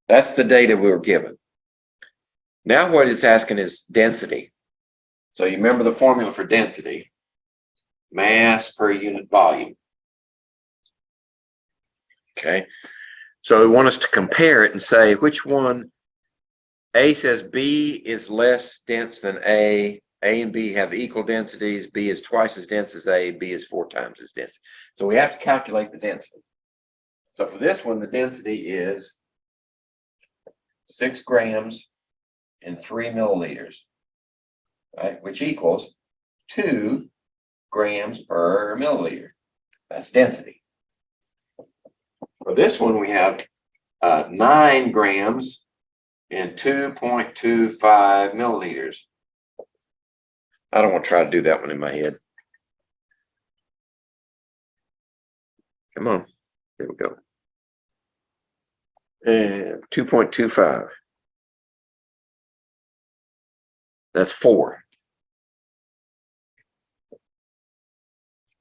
That's the data we were given. Now what it's asking is density. So you remember the formula for density. Mass per unit volume. Okay. So they want us to compare it and say which one. A says B is less dense than A. A and B have equal densities. B is twice as dense as A. B is 4 times as dense. So we have to calculate the density. So for this one, the density is 6 grams and 3 milliliters, right? Which equals 2 grams per milliliter. That's density. For this one, we have 9 grams and 2.25 milliliters. I don't want to try to do that one in my head. Come on. There we go. And 2.25. That's 4.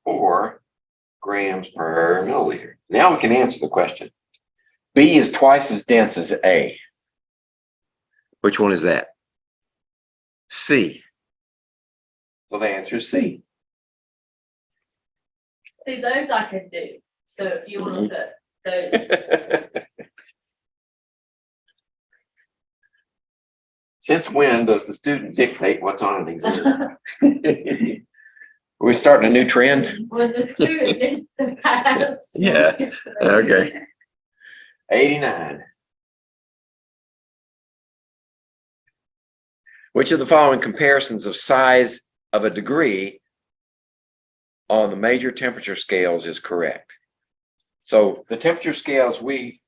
4 grams per milliliter. Now we can answer the question. B is twice as dense as A. Which one is that? C. So the answer is C. See, those I can do. So if you want to put those. Since when does the student dictate what's on an exam? Are we starting a new trend? When the student needs to pass. Yeah. Okay. 89. Which of the following comparisons of size of a degree on the major temperature scales is correct? So the temperature scales we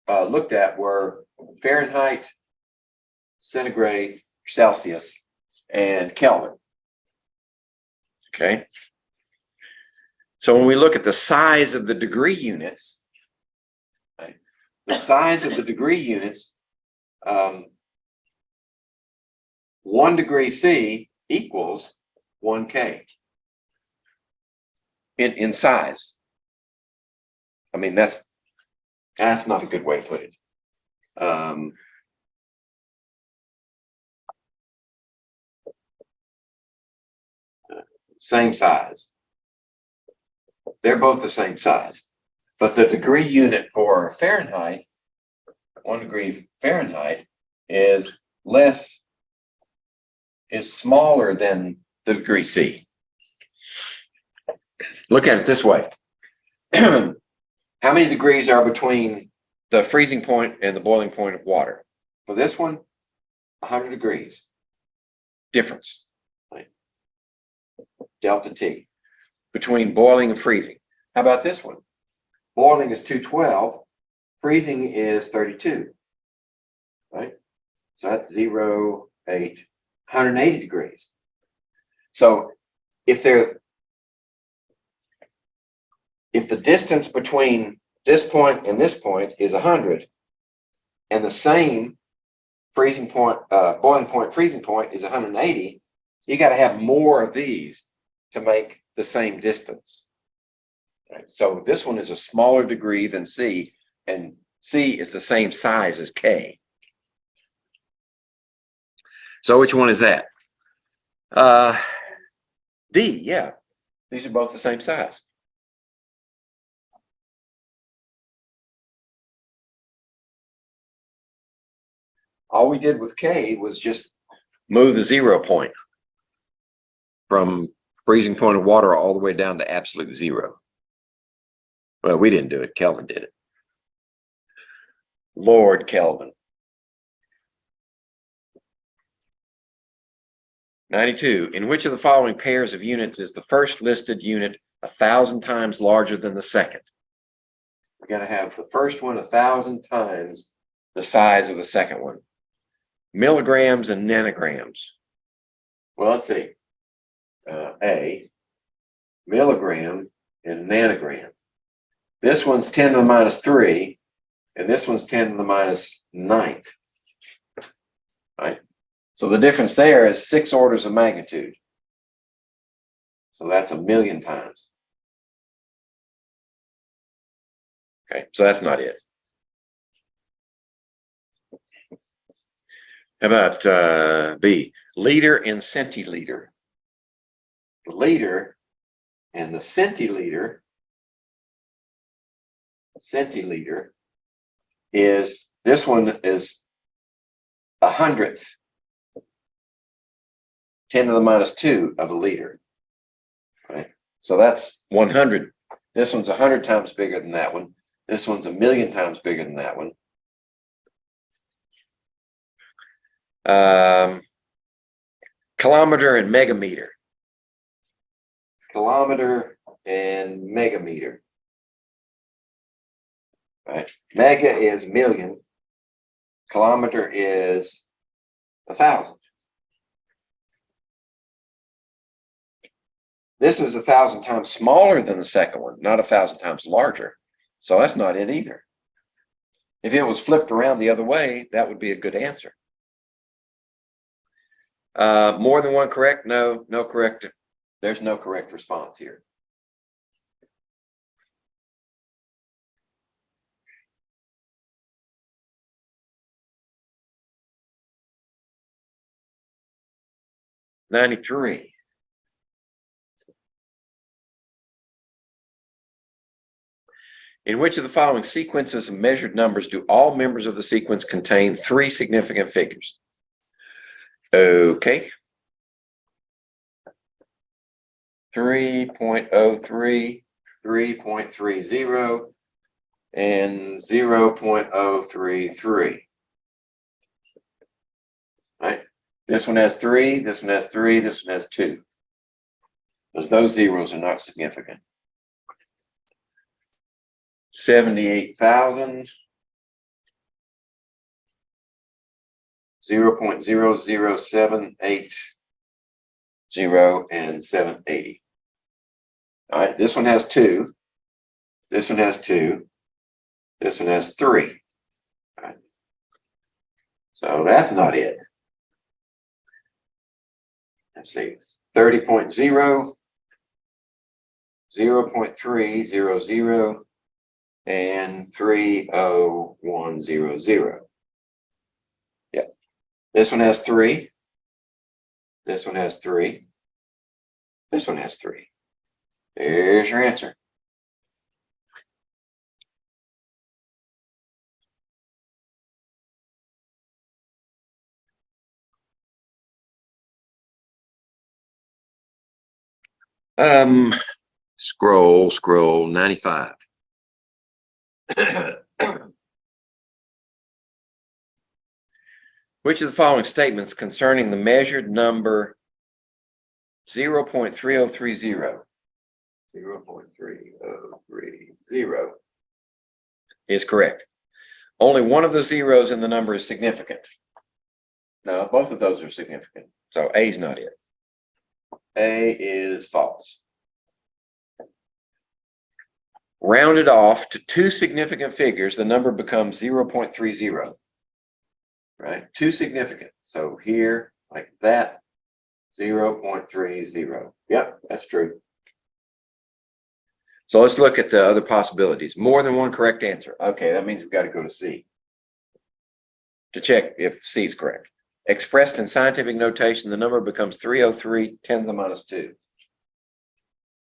looked at were Fahrenheit, centigrade, Celsius, and Kelvin. Okay. So when we look at the size of the degree units, right, the size of the degree units, 1 degree C equals 1 K in size. I mean, that's not a good way to put it. Same size. They're both the same size, but the degree unit for Fahrenheit, 1 degree Fahrenheit, is smaller than the degree C. Look at it this way. How many degrees are between the freezing point and the boiling point of water? For this one, 100 degrees difference, right? Delta T between boiling and freezing. How about this one? Boiling is 212, freezing is 32, right? So that's 0, 8, 180 degrees. So if the distance between this point and this point is 100, and the same freezing point, boiling point, freezing point is 180, you got to have more of these to make the same distance. Right? So this one is a smaller degree than C, and C is the same size as K. So which one is that? D, yeah. These are both the same size. All we did with K was just move the 0 point from freezing point of water all the way down to absolute zero. Well, we didn't do it. Kelvin did it. Lord Kelvin. 92. In which of the following pairs of units is the first listed unit 1,000 times larger than the second? We got to have the first one 1,000 times the size of the second one. Milligrams and nanograms. Well, let's see. A milligram and nanogram. This one's 10 to the minus 3, and this one's 10 to the minus 9th. Right? So the difference there is 6 orders of magnitude. So that's 1,000,000 times. Okay, so that's not it. How about B, liter and centiliter? The liter and the centiliter is, this one is 100th, 10 to the minus 2 of a liter. Right? So that's 100. This one's 100 times bigger than that one. This one's 1,000,000 times bigger than that one. Kilometer and megameter. Kilometer and megameter. Right? Mega is million. Kilometer is 1,000. This is 1,000 times smaller than the second one, not 1,000 times larger. So that's not it either. If it was flipped around the other way, that would be a good answer. More than one correct? No, no correct. There's no correct response here. '93. In which of the following sequences of measured numbers do all members of the sequence contain 3 significant figures? Okay. 3.03, 3.30, and 0.033. Right? This one has 3, this one has 3, this one has 2. Because those zeros are not significant. 78,000, 0.00780, and 780. All right, this one has 2, this one has 2, this one has 3. All right. So that's not it. Let's see, 30.0, 0.300, and 30100. Yeah. This one has 3. This one has 3. This one has 3. There's your answer. Scroll 95. Which of the following statements concerning the measured number 0.3030 is correct? Only one of the zeros in the number is significant. No, both of those are significant. So A is not it. A is false. Rounded off to 2 significant figures, the number becomes 0.30. Right? 2 significant. So here, like that, 0.30. Yep, that's true. So let's look at the other possibilities. More than one correct answer. Okay, that means we've got to go to C to check if C is correct. Expressed in scientific notation, the number becomes 303 10 to the minus 2.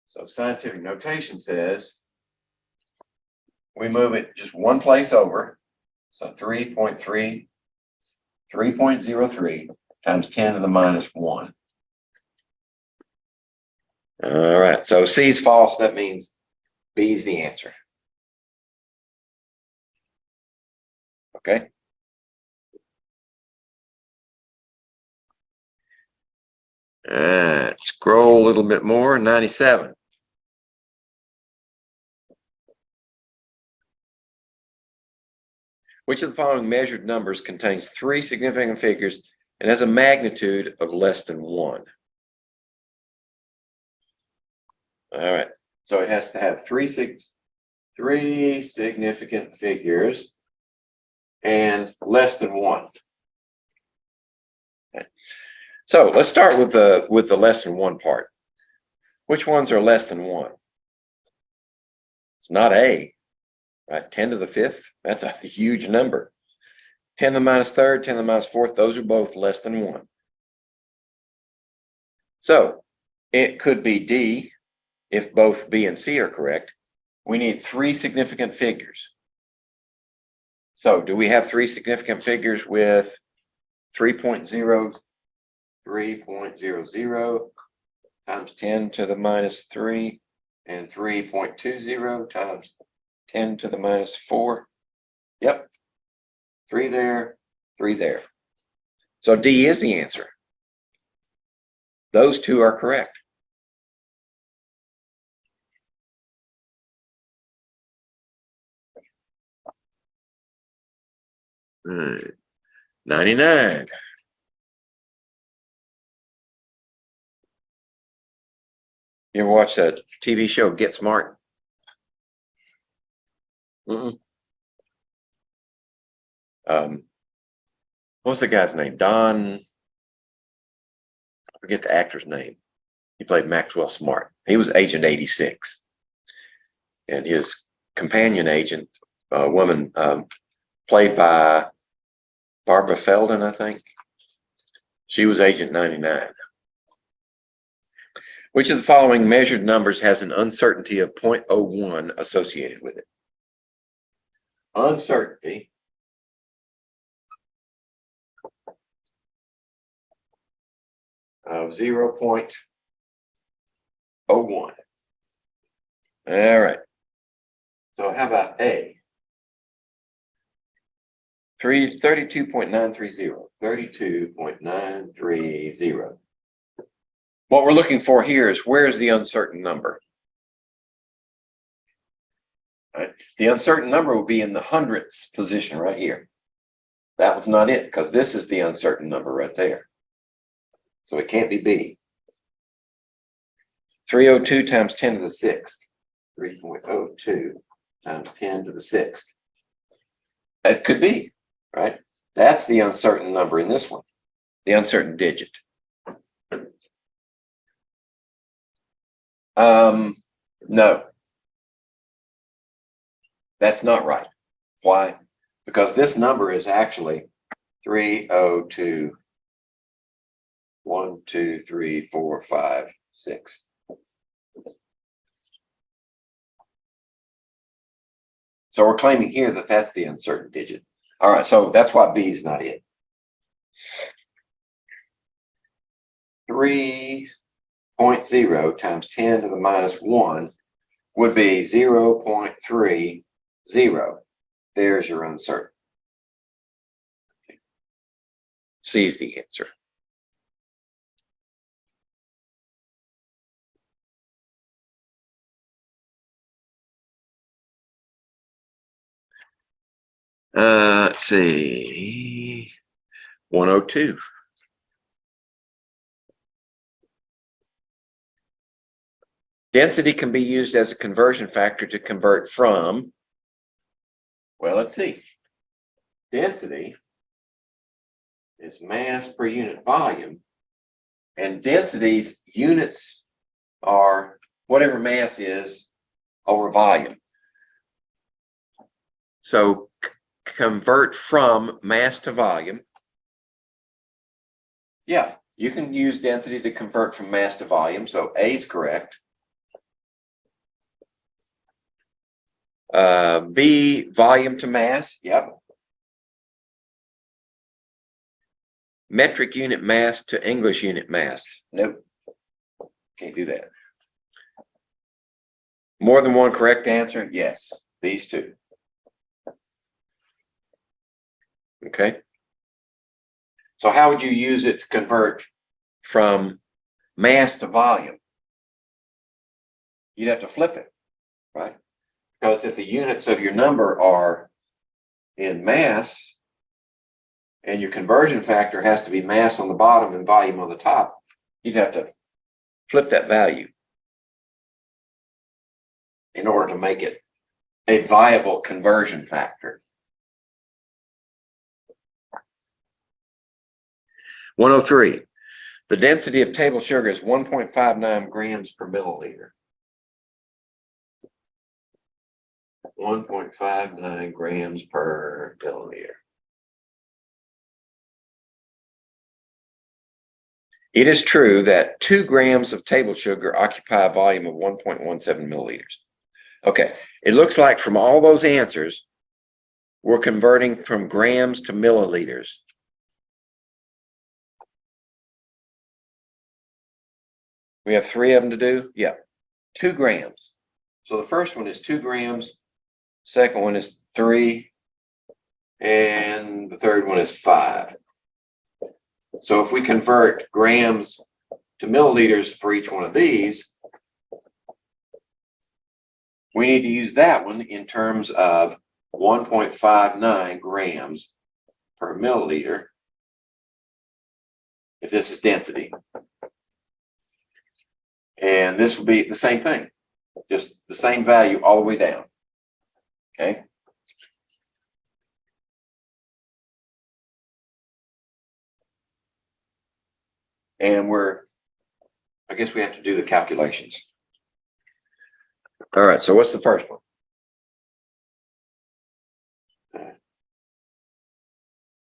So scientific notation says we move it just one place over. So 3.03 times 10 to the minus 1. All right, so C is false. That means B is the answer. Okay. All right, scroll a little bit more. 97. Which of the following measured numbers contains 3 significant figures and has a magnitude of less than 1? All right, so it has to have three significant figures and less than 1. Okay. So let's start with the less than 1 part. Which ones are less than 1? It's not A, right? 10 to the 5th, that's a huge number. 10 to the minus 3rd, 10 to the minus 4th, those are both less than 1. So it could be D if both B and C are correct. We need 3 significant figures. So do we have 3 significant figures with 3.0 times 10 to the minus 3 and 3.20 times 10 to the minus 4? Yep. 3 there, 3 there. So D is the answer. Those 2 are correct. All right. 99. You ever watch that TV show Get Smart? What was the guy's name? Don, I forget the actor's name. He played Maxwell Smart. He was Agent 86. And his companion agent, a woman played by Barbara Feldon, I think. She was Agent 99. Which of the following measured numbers has an uncertainty of 0.01 associated with it? Uncertainty of 0.01. All right. So how about A? 32.930. 32.930. What we're looking for here is where's the uncertain number? Right. The uncertain number will be in the hundredths position right here. That was not it, because this is the uncertain number right there. So it can't be B. 302 times 10 to the 6th. 3.02 times 10 to the 6th. That could be, right? That's the uncertain number in this one, the uncertain digit. No, that's not right. Why? Because this number is actually 302, 1, 2, 3, 4, 5, 6. So we're claiming here that that's the uncertain digit. All right, so that's why B is not it. 3.0 times 10 to the minus 1 would be 0.30. There's your uncertain. C is the answer. Let's see. 102. Density can be used as a conversion factor to convert from, well, let's see. Density is mass per unit volume, and density's units are whatever mass is over volume. So convert from mass to volume. Yeah, you can use density to convert from mass to volume, so A is correct. B, volume to mass. Yep. Metric unit mass to English unit mass. Nope. Can't do that. More than one correct answer? Yes, these two. Okay. So how would you use it to convert from mass to volume? You'd have to flip it, right? Because if the units of your number are in mass and your conversion factor has to be mass on the bottom and volume on the top, you'd have to flip that value in order to make it a viable conversion factor. 103. The density of table sugar is 1.59 grams per milliliter. 1.59 grams per milliliter. It is true that 2 grams of table sugar occupy a volume of 1.17 milliliters. Okay, it looks like from all those answers, we're converting from grams to milliliters. We have 3 of them to do? Yeah, 2 grams. So the first one is 2 grams, second one is 3, and the third one is 5. So if we convert grams to milliliters for each one of these, we need to use that one in terms of 1.59 grams per milliliter, if this is density. And this will be the same thing, just the same value all the way down. Okay. And I guess we have to do the calculations. All right, so what's the first one?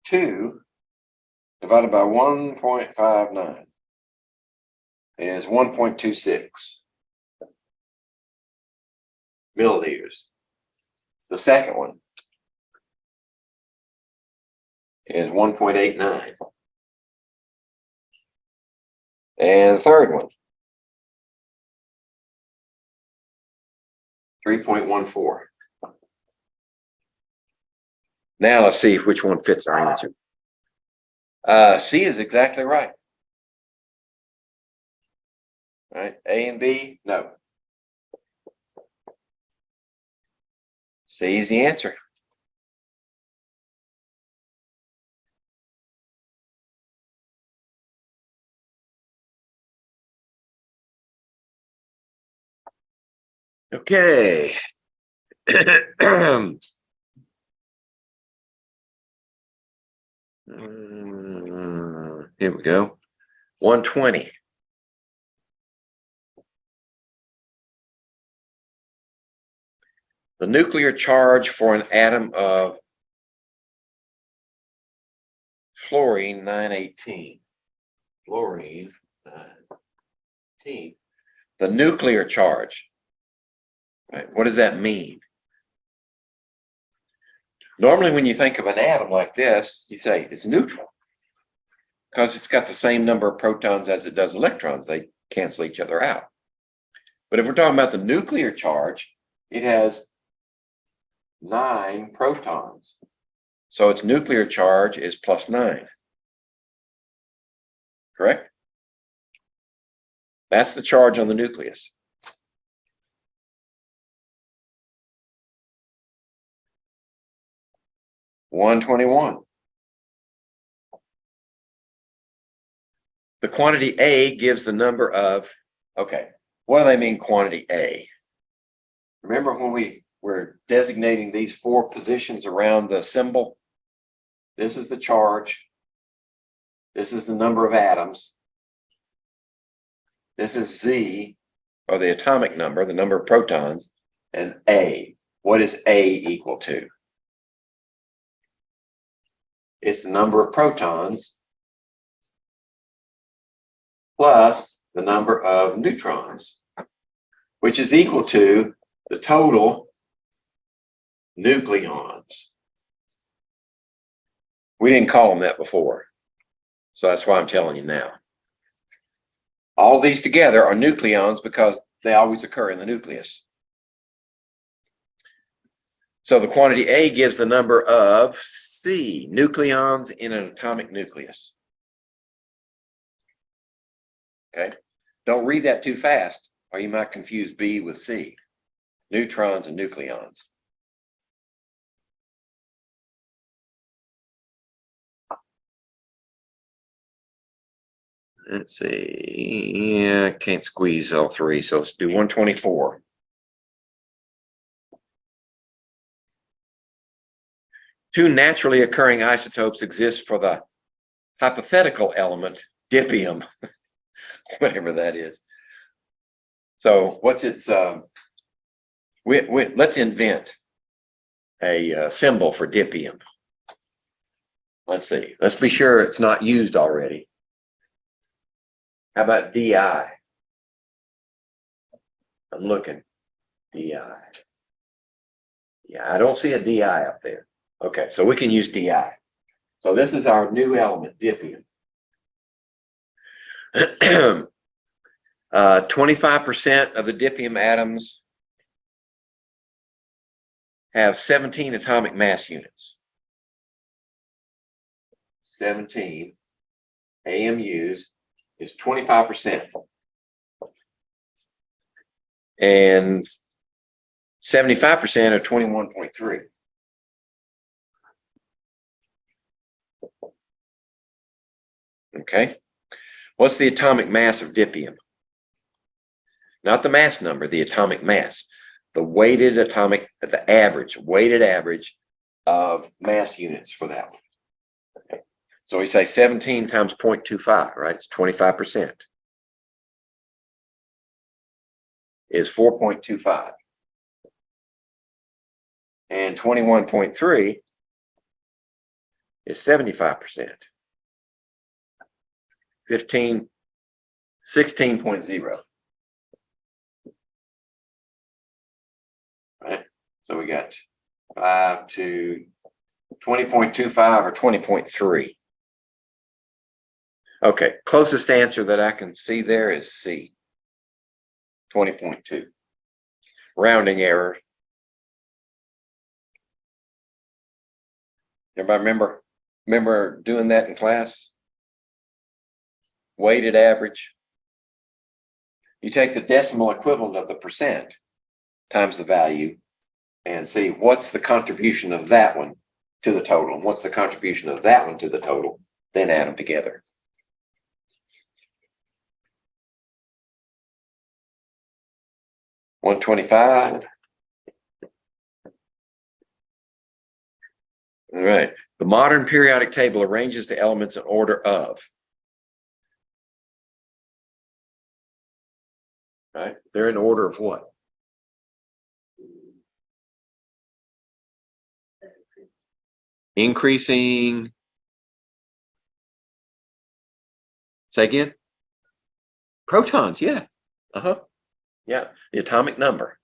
2 divided by 1.59 is 1.26 milliliters. The second one is 1.89. And the third one, 3.14. Now let's see which one fits our answer. C is exactly right. All right, A and B, no. C is the answer. Okay. Here we go. 120. The nuclear charge for an atom of fluorine 918. Fluorine 918. The nuclear charge. Right? What does that mean? Normally, when you think of an atom like this, you say it's neutral because it's got the same number of protons as it does electrons. They cancel each other out. But if we're talking about the nuclear charge, it has 9 protons. So its nuclear charge is +9. Correct? That's the charge on the nucleus. (121). The quantity A gives the number of, okay, what do they mean quantity A? Remember when we were designating these 4 positions around the symbol? This is the charge. This is the number of atoms. This is Z, or the atomic number, the number of protons, and A. What is A equal to? It's the number of protons plus the number of neutrons, which is equal to the total nucleons. We didn't call them that before, so that's why I'm telling you now. All these together are nucleons because they always occur in the nucleus. So the quantity A gives the number of C, nucleons in an atomic nucleus. Okay, don't read that too fast, or you might confuse B with C, neutrons and nucleons. Let's see, yeah, can't squeeze all three, so let's do 124. Two naturally occurring isotopes exist for the hypothetical element, dipium, whatever that is. So what's its, let's invent a symbol for dipium. Let's see, let's be sure it's not used already. How about Di? I'm looking, Di. Yeah, I don't see a Di up there. Okay, so we can use Di. So this is our new element, dipium. 25% of the dipium atoms have 17 atomic mass units. 17 AMUs is 25%. And 75% are 21.3. Okay. What's the atomic mass of dipium? Not the mass number, the atomic mass. The weighted atomic, the average, weighted average of mass units for that one. Okay. So we say 17 times 0.25, right? It's 25%. Is 4.25. And 21.3 is 75%. 16.0. Right? So we got 5 to 20.25 or 20.3. Okay, closest answer that I can see there is C. 20.2. Rounding error. Everybody remember doing that in class? Weighted average. You take the decimal equivalent of the percent times the value and see what's the contribution of that one to the total and what's the contribution of that one to the total, then add them together. $125. All right. The modern periodic table arranges the elements in order of. Right? They're in order of what? Increasing. Say again? Protons, yeah. Yeah, the atomic number.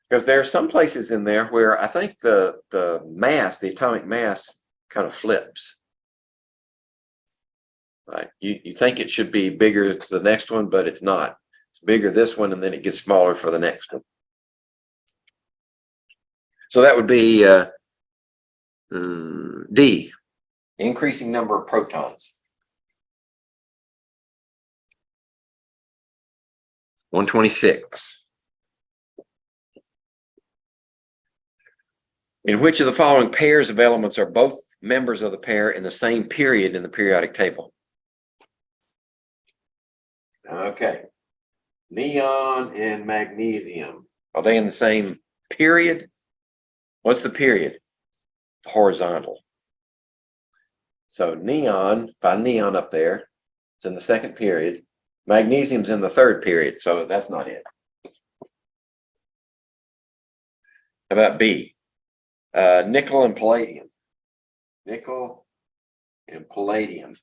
Because there are some places in there where I think the mass, the atomic mass kind of flips. Right? You think it should be bigger to the next one, but it's not. It's bigger this one, and then it gets smaller for the next one. So that would be D, increasing number of protons. 126. In which of the following pairs of elements are both members of the pair in the same period in the periodic table? Okay. Neon and magnesium. Are they in the same period? What's the period? Horizontal. So neon, find neon up there. It's in the second period. Magnesium's in the third period, so that's not it. How about B? Nickel and palladium. Nickel and palladium.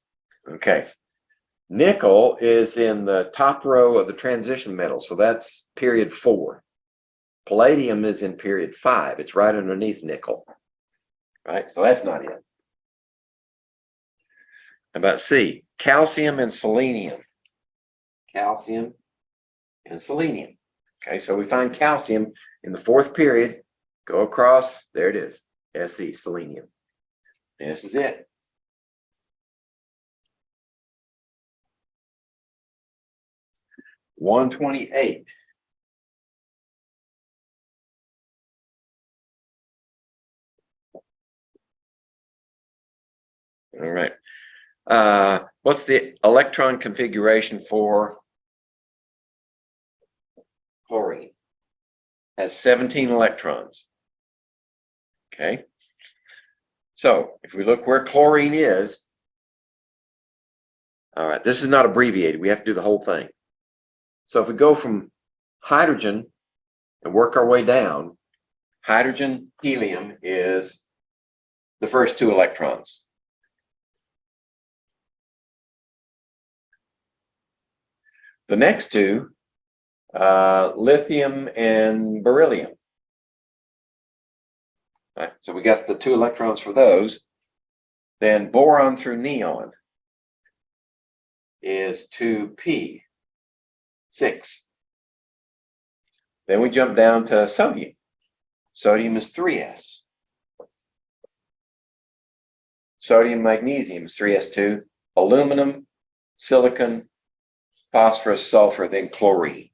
Okay. Nickel is in the top row of the transition metals, so that's period 4. Palladium is in period 5. It's right underneath nickel. Right, so that's not it. How about C? Calcium and selenium. Calcium and selenium. Okay, so we find calcium in the 4th period, Go across, there it is, Se, selenium. This is it. $128. All right. What's the electron configuration for chlorine? Has 17 electrons. Okay. So if we look where chlorine is, all right, this is not abbreviated. We have to do the whole thing. So if we go from hydrogen and work our way down, hydrogen, helium is the first 2 electrons. The next 2, lithium and beryllium. All right, so we got the 2 electrons for those. Then boron through neon is 2p, 6. Then we jump down to sodium. Sodium is 3s. Sodium, magnesium is 3s2. Aluminum, silicon, phosphorus, sulfur, then chlorine.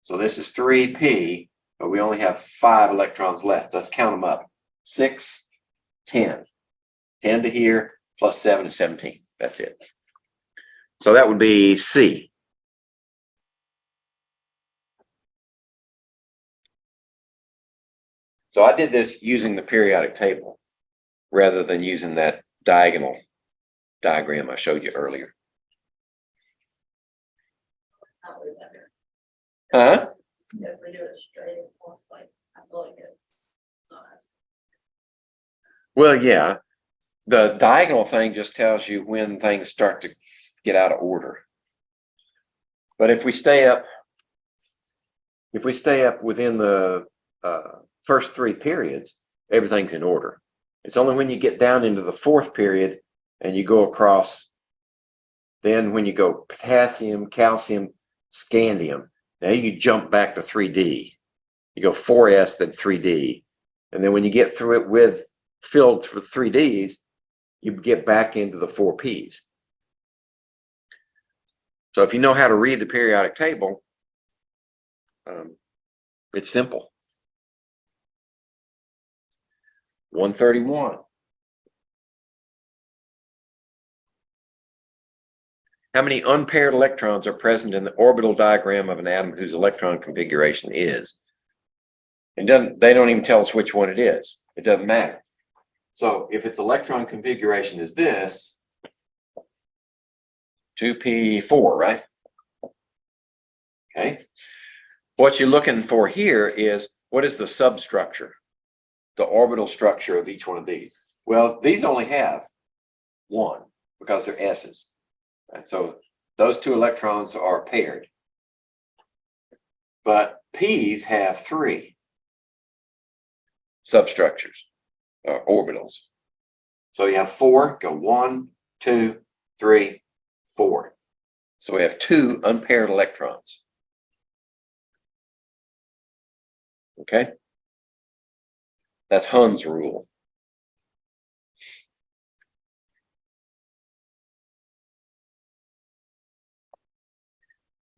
So this is 3p, but we only have 5 electrons left. Let's count them up. 6, 10. 10 to here, plus 7 is 17. That's it. So that would be C. So I did this using the periodic table rather than using that diagonal diagram I showed you earlier. Not really better. Huh? If we do it straight, it's like, I feel like it's not as. Well, yeah. The diagonal thing just tells you when things start to get out of order. But if we stay up within the first 3 periods, everything's in order. It's only when you get down into the 4th period and you go across, then when you go potassium, calcium, scandium, now you jump back to 3D. You go 4s, then 3D. And then when you get through it with filled for 3Ds, you get back into the 4Ps. So if you know how to read the periodic table, it's simple. 131. How many unpaired electrons are present in the orbital diagram of an atom whose electron configuration is? They don't even tell us which one it is. It doesn't matter. So if its electron configuration is this, 2p4, right? Okay. What you're looking for here is, what is the substructure, the orbital structure of each one of these? Well, these only have 1 because they're S's. Right? So those 2 electrons are paired. But P's have 3 substructures, or orbitals. So you have 4, go 1, 2, 3, 4. So we have 2 unpaired electrons. Okay? That's Hund's rule.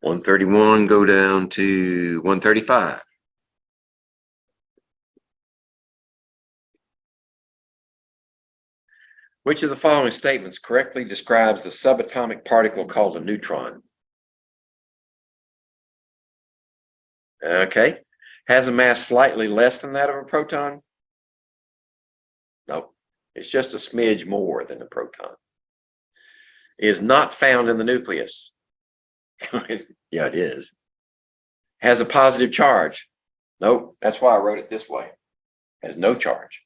$131, go down to $135. Which of the following statements correctly describes the subatomic particle called a neutron? Okay. Has a mass slightly less than that of a proton? Nope. It's just a smidge more than a proton. Is not found in the nucleus. Yeah, it is. Has a positive charge? Nope. That's why I wrote it this way. Has no charge.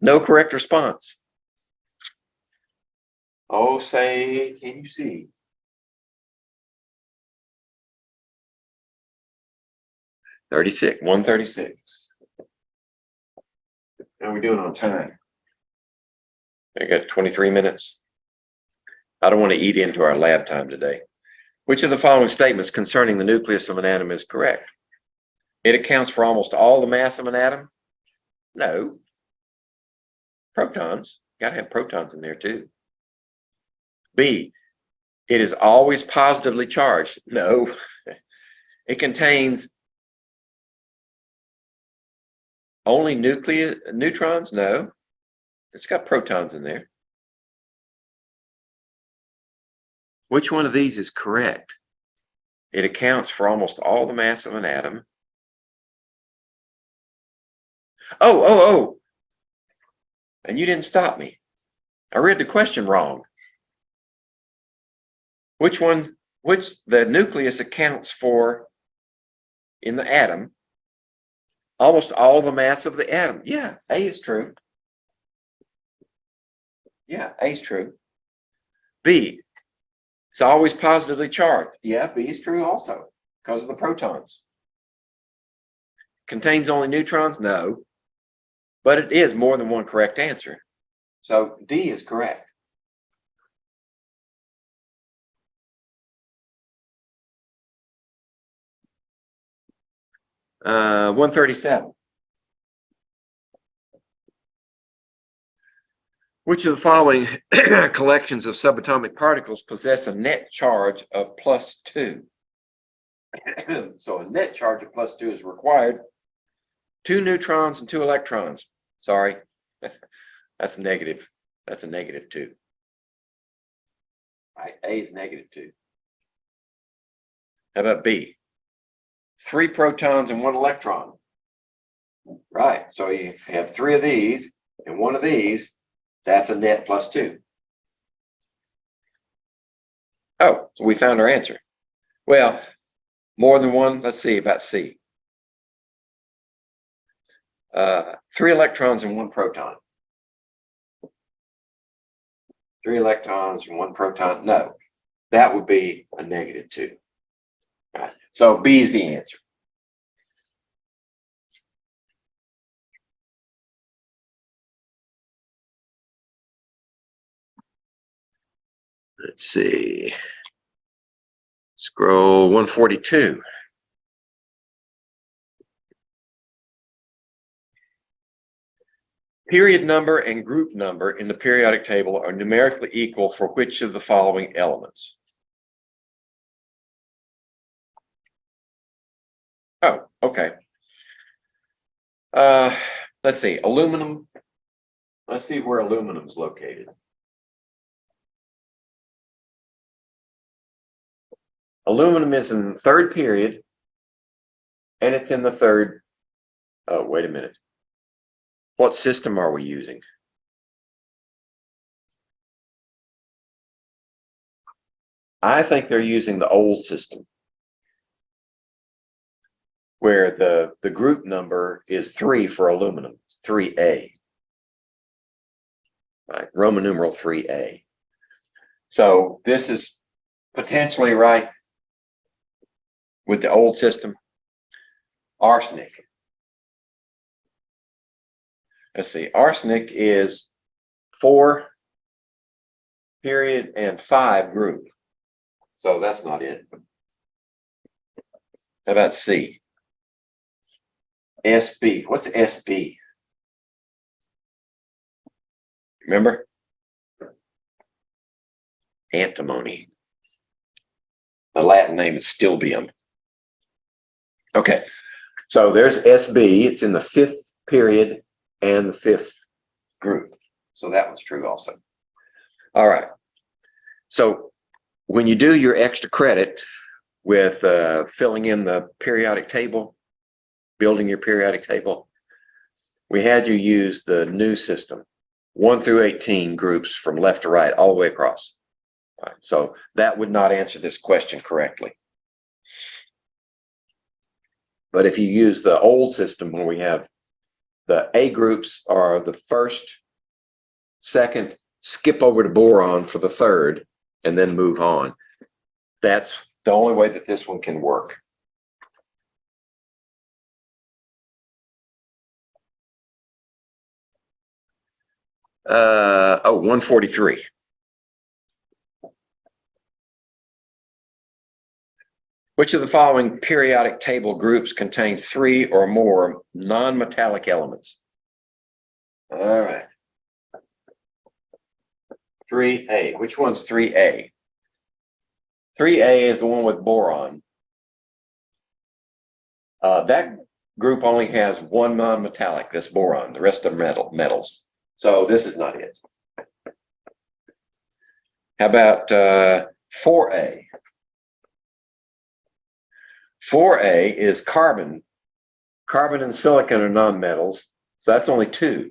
No correct response. Oh, say, can you see? $136. How are we doing on time? I got 23 minutes. I don't want to eat into our lab time today. Which of the following statements concerning the nucleus of an atom is correct? It accounts for almost all the mass of an atom? No. Protons, gotta have protons in there too. B, it is always positively charged. No. It contains only neutrons? No. It's got protons in there. Which one of these is correct? It accounts for almost all the mass of an atom. Oh. And you didn't stop me. I read the question wrong. Which the nucleus accounts for in the atom almost all the mass of the atom. Yeah, A is true. Yeah, A is true. B, it's always positively charged. Yeah, B is true also because of the protons. Contains only neutrons? No. But it is more than one correct answer. So D is correct. Uh, 137. Which of the following collections of subatomic particles possess a net charge of +2? So a net charge of +2 is required. 2 neutrons and 2 electrons. Sorry, that's negative. That's a -2. Right, A is -2. How about B? 3 protons and 1 electron. Right, so you have 3 of these and 1 of these. That's a net +2. Oh, so we found our answer. Well, more than one. Let's see about C. 3 electrons and 1 proton. 3 electrons and 1 proton. No, that would be a -2. Right. So B is the answer. Let's see. Scroll 142. Period number and group number in the periodic table are numerically equal for which of the following elements? Oh, okay. Let's see, aluminum. Let's see where aluminum is located. Aluminum is in the 3rd period, and it's in the 3rd. Oh, wait a minute. What system are we using? I think they're using the old system, where the group number is 3 for aluminum. It's 3A. Right, Roman numeral 3A. So this is potentially right with the old system. Arsenic. Let's see, arsenic is 4 period and 5 group. So that's not it. How about C? SB. What's SB? Remember? Antimony. The Latin name is stilbium. Okay, so there's SB. It's in the 5th period and the 5th group. So that one's true also. All right. So when you do your extra credit with filling in the periodic table, building your periodic table, we had you use the new system, 1 through 18 groups from left to right, all the way across. All right, so that would not answer this question correctly. But if you use the old system where we have the A groups are the 1st, 2nd, skip over to boron for the 3rd, and then move on. That's the only way that this one can work. Oh, 143. Which of the following periodic table groups contains 3 or more non-metallic elements? All right. 3A. Which one's 3A? 3A is the one with boron. That group only has one non-metallic, this boron. The rest are metals. So this is not it. How about 4A? 4A is carbon. Carbon and silicon are nonmetals, so that's only 2.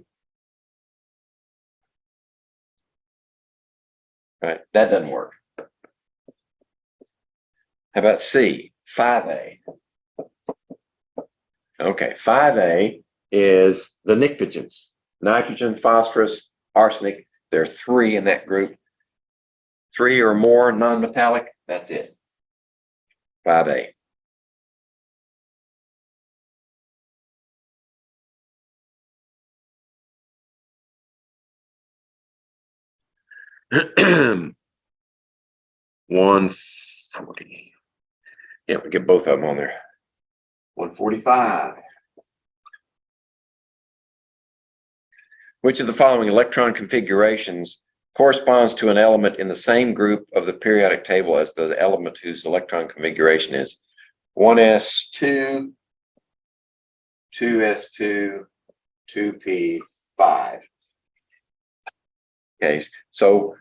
Right, that doesn't work. How about C, 5A? Okay, 5A is the nitrogens. Nitrogen, phosphorus, arsenic. There are 3 in that group. 3 or more non-metallic, that's it. 5A. $140. Yeah, we get both of them on there. $145. Which of the following electron configurations corresponds to an element in the same group of the periodic table as the element whose electron configuration is 1s2, 2s2, 2p5? Okay, so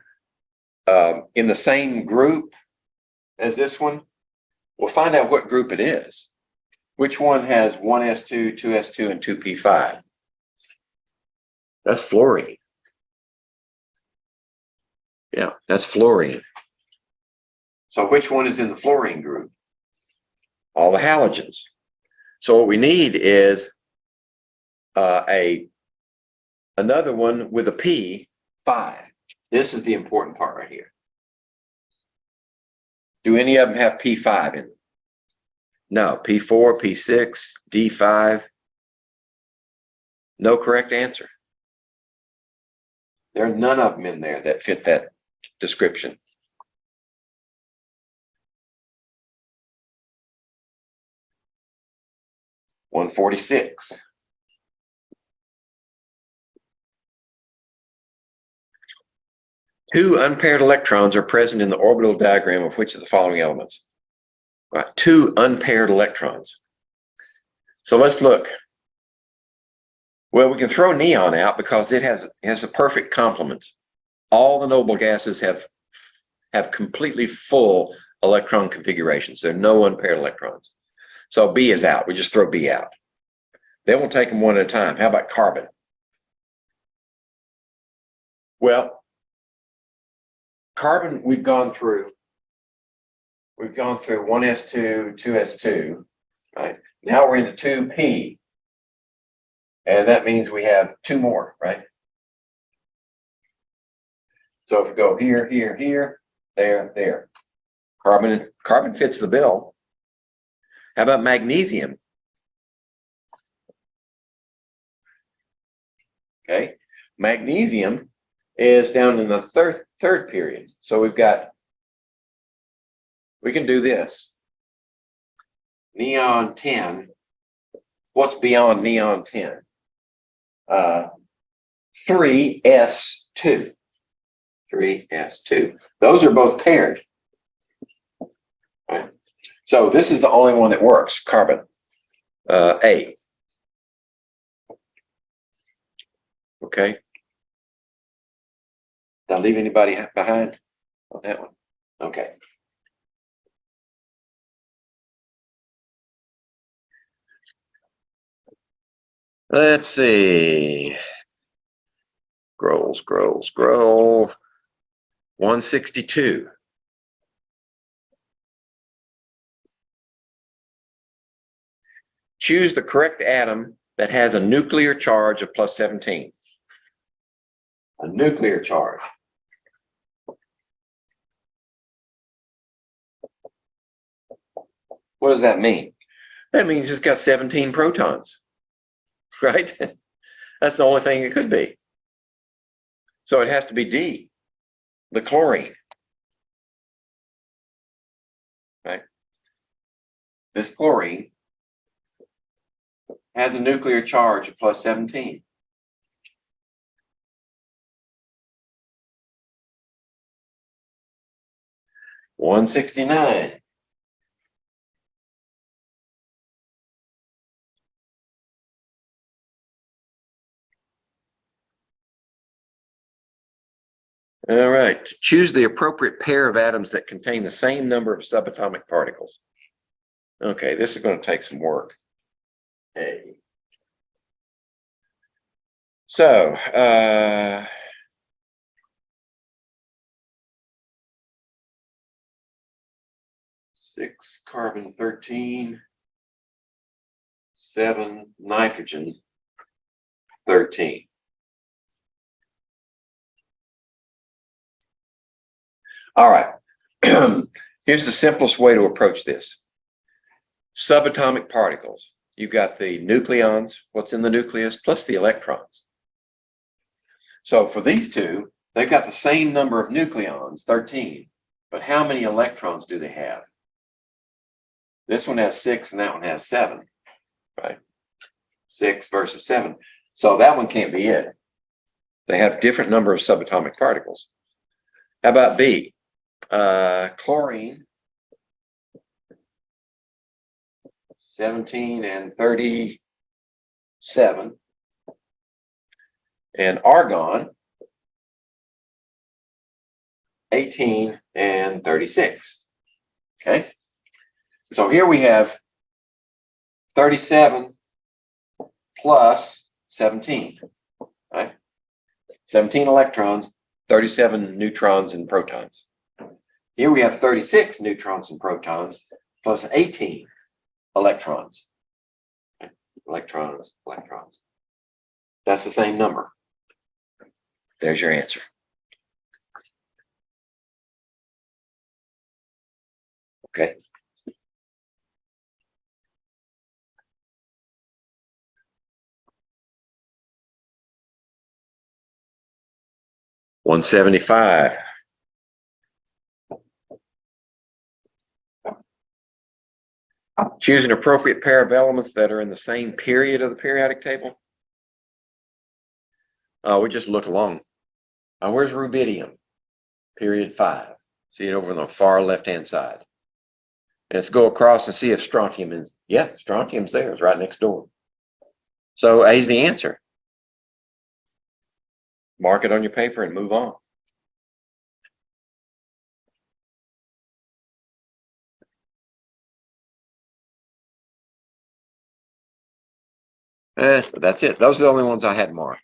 in the same group as this one, we'll find out what group it is. Which one has 1s2, 2s2, and 2p5? That's fluorine. Yeah, that's fluorine. So which one is in the fluorine group? All the halogens. So what we need is another one with a P5. This is the important part right here. Do any of them have P5 in them? No. P4, P6, D5. No correct answer. There are none of them in there that fit that description. $146. Two unpaired electrons are present in the orbital diagram of which of the following elements? Right, 2 unpaired electrons. So let's look. Well, we can throw neon out because it has a perfect complement. All the noble gases have completely full electron configurations. There are no unpaired electrons. So B is out. We just throw B out. Then we'll take them one at a time. How about carbon? Well, carbon we've gone through 1s2, 2s2, right? Now we're into 2p. And that means we have 2 more, right? So if we go here, here, here, there, there. Carbon fits the bill. How about magnesium? Okay. Magnesium is down in the third period. So we can do this. Neon 10. What's beyond neon 10? 3s2. 3s2. Those are both paired. Right. So this is the only one that works, carbon. A. Okay. Did I leave anybody behind on that one? Okay. Let's see. Scroll. 162. Choose the correct atom that has a nuclear charge of +17. A nuclear charge. What does that mean? That means it's got 17 protons, right? That's the only thing it could be. So it has to be D, the chlorine. Right? this chlorine has a nuclear charge of plus 17. $169. All right, choose the appropriate pair of atoms that contain the same number of subatomic particles. Okay, this is going to take some work. Hey. So, 6 carbon 13, 7 nitrogen 13. All right, here's the simplest way to approach this. Subatomic particles. You've got the nucleons, what's in the nucleus, plus the electrons. So for these two, they've got the same number of nucleons, 13, but how many electrons do they have? This one has 6 and that one has 7, right? 6 versus 7. So that one can't be it. They have different number of subatomic particles. How about B? Chlorine, 17 and 37. And argon, 18 and 36. Okay. So here we have 37 plus 17, right? 17 electrons, 37 neutrons and protons. Here we have 36 neutrons and protons plus 18 electrons. Okay. Electrons. That's the same number. There's your answer. Okay. $175. Choose an appropriate pair of elements that are in the same period of the periodic table. We just look along. Where's rubidium? Period 5. See it over on the far left-hand side. And let's go across and see if strontium is, yeah, strontium's there. It's right next door. So A is the answer. Mark it on your paper and move on. That's it. Those are the only ones I had marked.